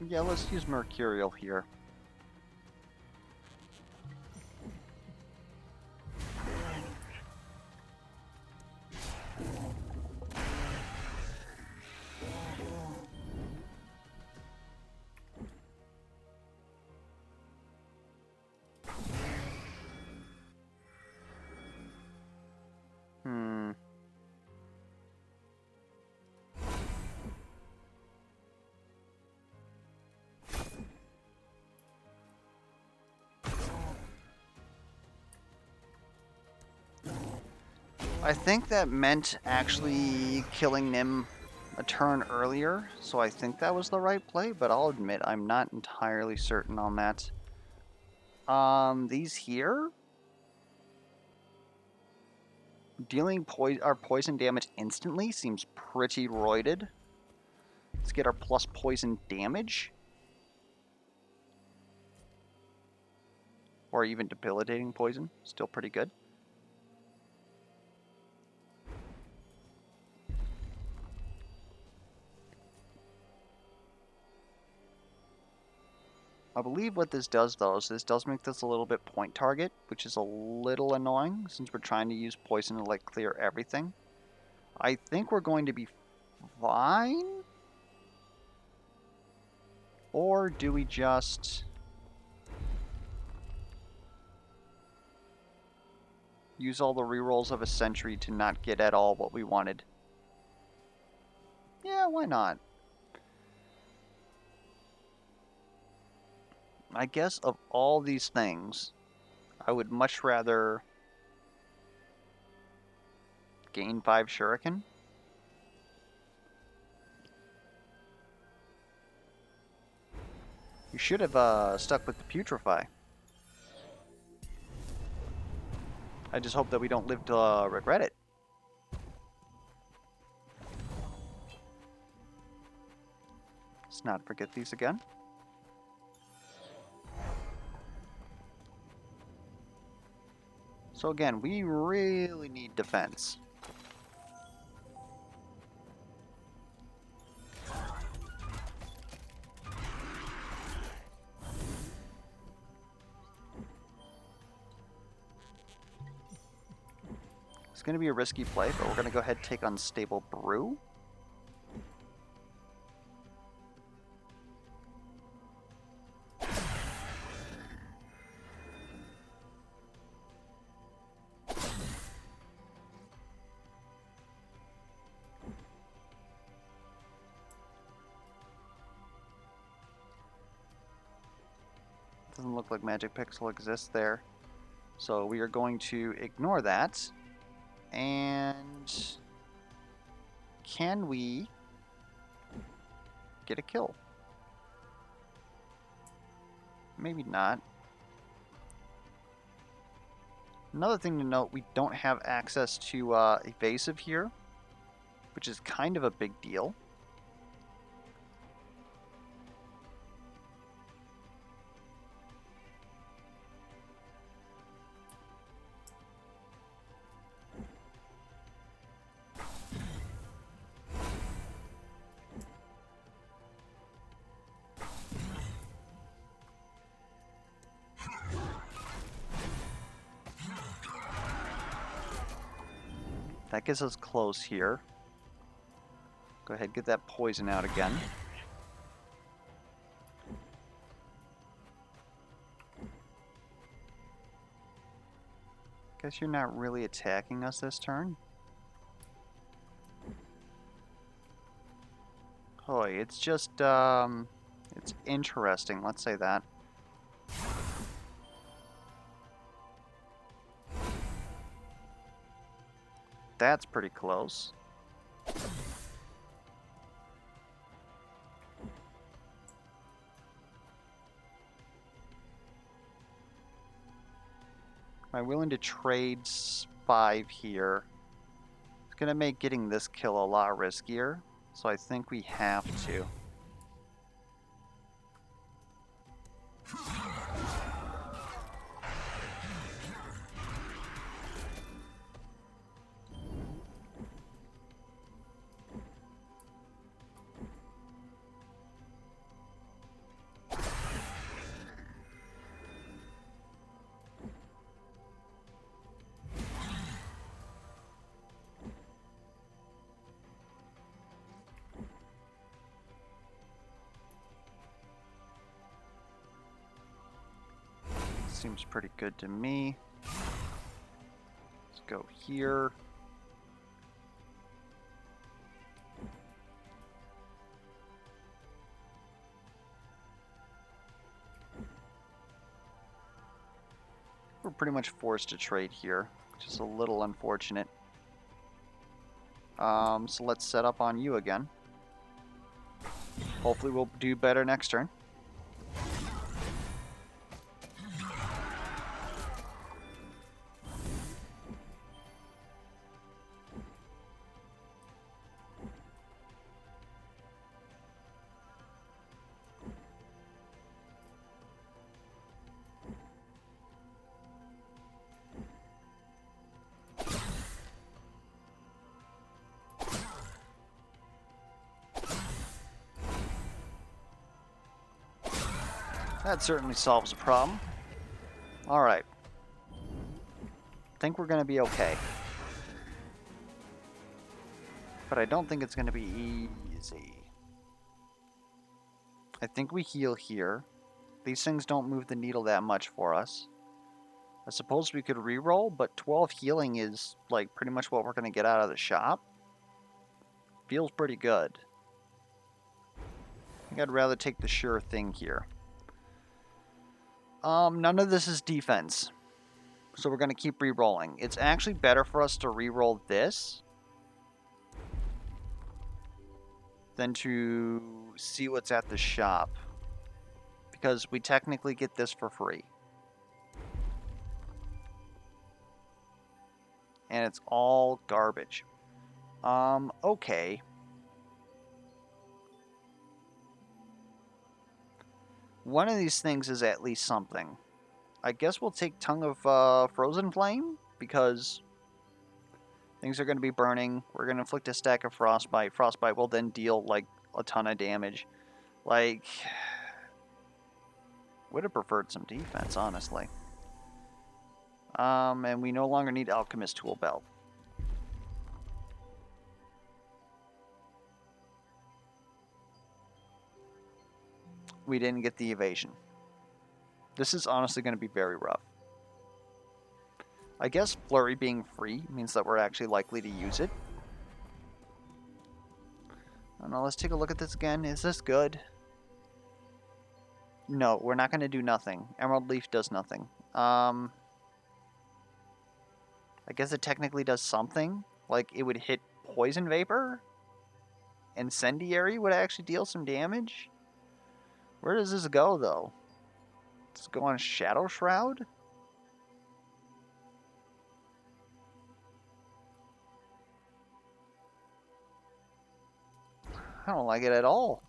Yeah, let's use Mercurial here. I think that meant actually killing Nim a turn earlier, so I think that was the right play, but I'll admit I'm not entirely certain on that. These here? Dealing our poison damage instantly seems pretty roided. Let's get our plus poison damage. Or even debilitating poison. Still pretty good. I believe what this does, though, is this does make this a little bit point target, which is a little annoying since we're trying to use poison to, like, clear everything. I think we're going to be fine? Or do we just use all the rerolls of a sentry to not get at all what we wanted? Yeah, why not? I guess of all these things, I would much rather gain 5 shuriken. You should have stuck with the putrefy. I just hope that we don't live to regret it. Let's not forget these again. So again, we really need defense. It's going to be a risky play, but we're going to go ahead and take Unstable Brew. Doesn't look like Magic Pixel exists there. So we are going to ignore that. And can we get a kill? Maybe not. Another thing to note, we don't have access to evasive here, which is kind of a big deal. That gets us close here. Go ahead, get that poison out again. Guess you're not really attacking us this turn. Oh, it's just, it's interesting, let's say that. That's pretty close. Am I willing to trade 5 here? It's going to make getting this kill a lot riskier, so I think we have to. Seems pretty good to me. Let's go here. We're pretty much forced to trade here, which is a little unfortunate. So let's set up on you again. Hopefully we'll do better next turn. That certainly solves a problem. Alright. Think we're going to be okay. But I don't think it's going to be easy. I think we heal here. These things don't move the needle that much for us. I suppose we could re-roll, but 12 healing is like pretty much what we're going to get out of the shop. Feels pretty good. I think I'd rather take the sure thing here. None of this is defense. So we're going to keep re-rolling. It's actually better for us to re-roll this than to see what's at the shop. Because we technically get this for free. And it's all garbage. Okay. One of these things is at least something. I guess we'll take Tongue of Frozen Flame, because things are going to be burning. We're going to inflict a stack of Frostbite. Frostbite will then deal, like, a ton of damage. Like, would have preferred some defense, honestly. And we no longer need Alchemist Tool Belt. We didn't get the evasion. This is honestly going to be very rough. I guess Flurry being free means that we're actually likely to use it. I don't know, let's take a look at this again. Is this good? No, we're not going to do nothing. Emerald Leaf does nothing. I guess it technically does something. Like, it would hit Poison Vapor? Incendiary would actually deal some damage? Where does this go, though? Does it go on Shadow Shroud? I don't like it at all.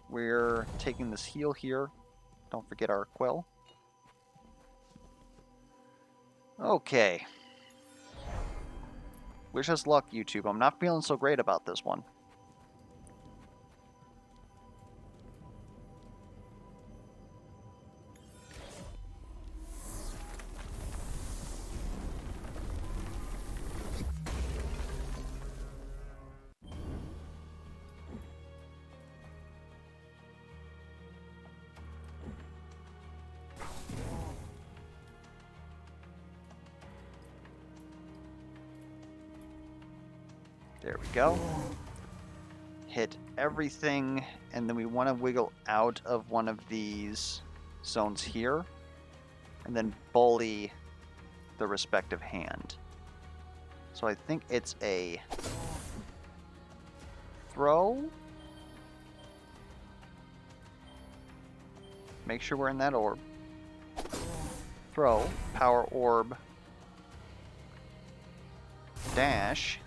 We're taking this heal here. Don't forget our Quill. Okay. Wish us luck, YouTube. I'm not feeling so great about this one. There we go. Hit everything, and then we want to wiggle out of one of these zones here, and then bully the respective hand. So I think it's a throw. Make sure we're in that orb. Throw, power orb, dash.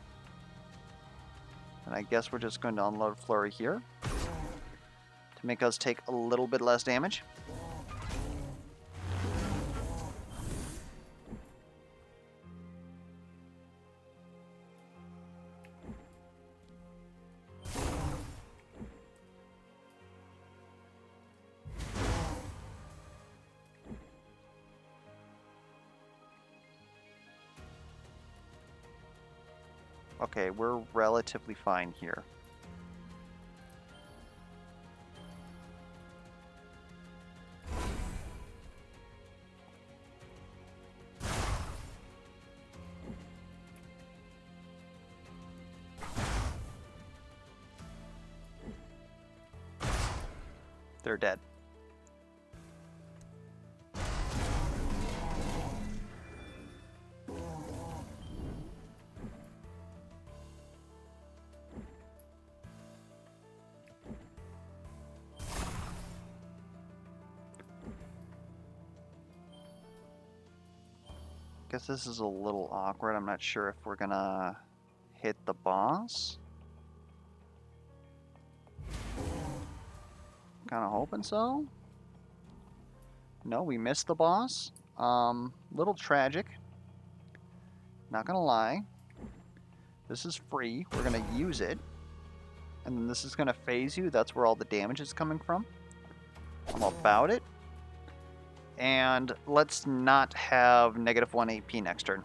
And I guess we're just going to unload Flurry here to make us take a little bit less damage. Okay, we're relatively fine here. They're dead. Guess this is a little awkward. I'm not sure if we're gonna hit the boss. Kind of hoping so. No, we missed the boss. Little tragic. Not gonna lie. This is free. We're gonna use it. And then this is gonna phase you. That's where all the damage is coming from. I'm about it. And let's not have -1 AP next turn.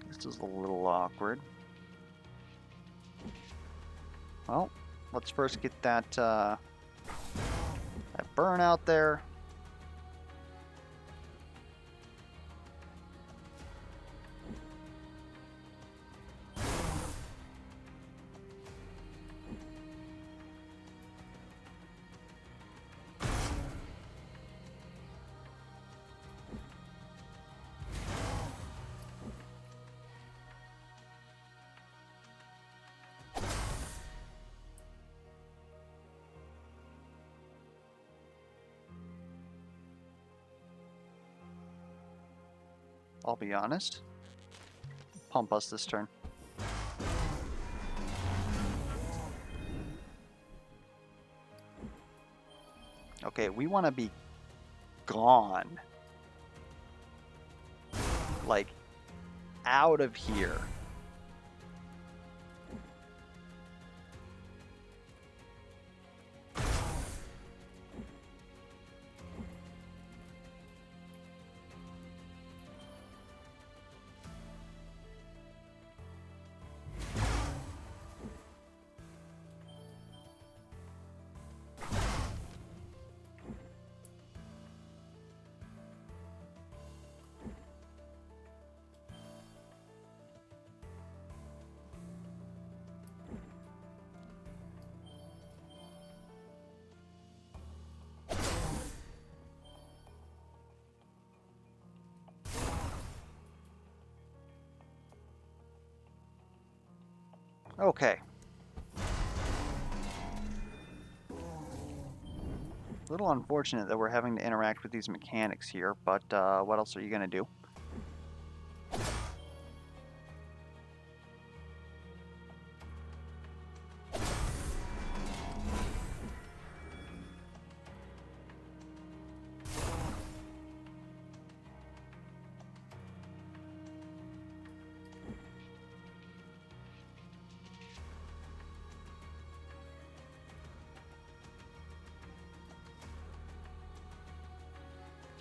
This is a little awkward. Well, let's first get that burn out there. I'll be honest. Pump us this turn. Okay, we want to be gone. Like, out of here. Okay. A little unfortunate that we're having to interact with these mechanics here, but what else are you going to do?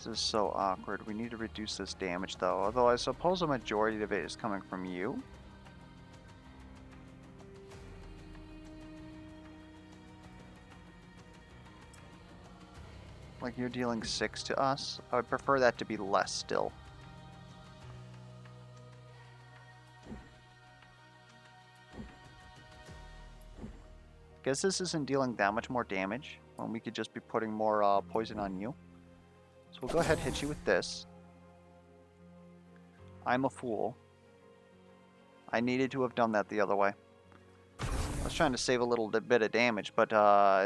This is so awkward. We need to reduce this damage though, although I suppose a majority of it is coming from you. Like you're dealing 6 to us. I would prefer that to be less still. Guess this isn't dealing that much more damage when we could just be putting more poison on you. So we'll go ahead and hit you with this. I'm a fool. I needed to have done that the other way. I was trying to save a little bit of damage, but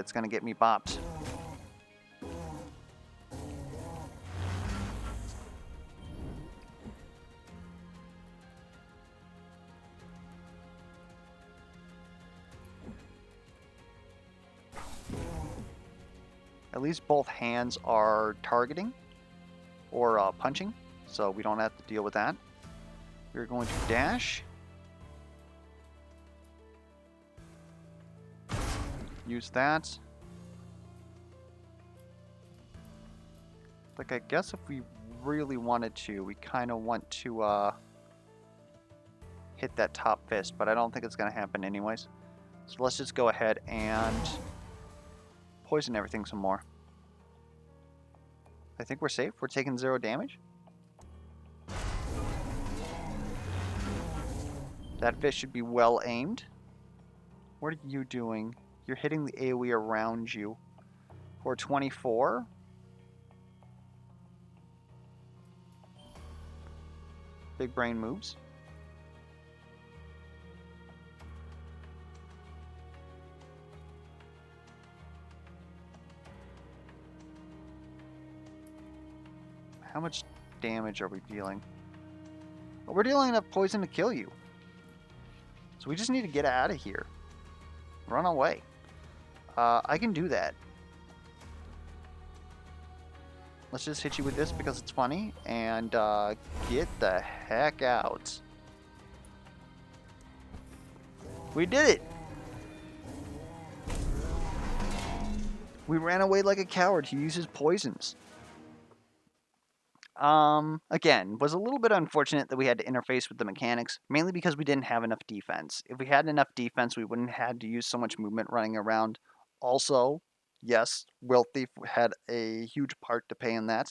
it's going to get me bopped. At least both hands are targeting or punching, so we don't have to deal with that. We're going to dash. Use that. Like, I guess if we really wanted to, we kind of want to hit that top fist, but I don't think it's going to happen anyways. So let's just go ahead and poison everything some more. I think we're safe. We're taking 0 damage. That fish should be well aimed. What are you doing? You're hitting the AoE around you. For 24. Big brain moves. How much damage are we dealing? Well, we're dealing enough poison to kill you. So we just need to get out of here. Run away. I can do that. Let's just hit you with this because it's funny. And get the heck out. We did it! We ran away like a coward. He uses poisons. Again, was a little bit unfortunate that we had to interface with the mechanics, mainly because we didn't have enough defense. If we had enough defense, we wouldn't have had to use so much movement running around. Also, yes, Will Thief had a huge part to play in that.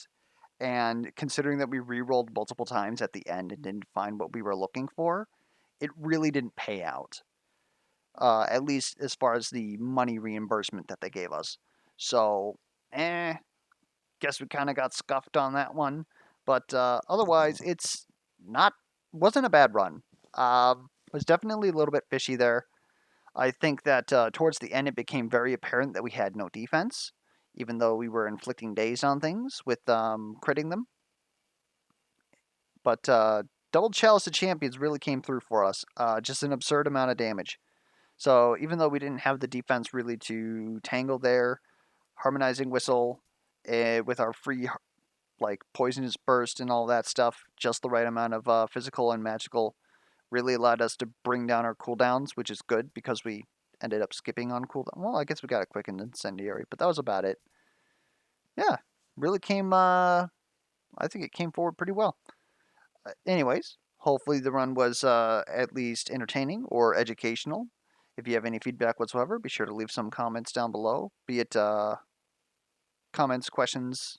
And considering that we re-rolled multiple times at the end and didn't find what we were looking for, it really didn't pay out. At least as far as the money reimbursement that they gave us. So, guess we kind of got scuffed on that one. But otherwise, it's not wasn't a bad run. Was definitely a little bit fishy there. I think that towards the end, it became very apparent that we had no defense, even though we were inflicting daze on things with critting them. But Double Chalice of Champions really came through for us. Just an absurd amount of damage. So even though we didn't have the defense really to tangle there, Harmonizing Whistle with our free like Poisonous Burst and all that stuff, just the right amount of physical and magical, really allowed us to bring down our cooldowns, which is good because we ended up skipping on cooldown. Well, I guess we got a quick and incendiary, but that was about it. Yeah, really came. I think it came forward pretty well. Anyways, hopefully the run was at least entertaining or educational. If you have any feedback whatsoever, be sure to leave some comments down below, be it comments, questions,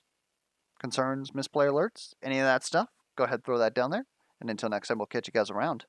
concerns, misplay alerts, any of that stuff. Go ahead, throw that down there. And until next time, we'll catch you guys around.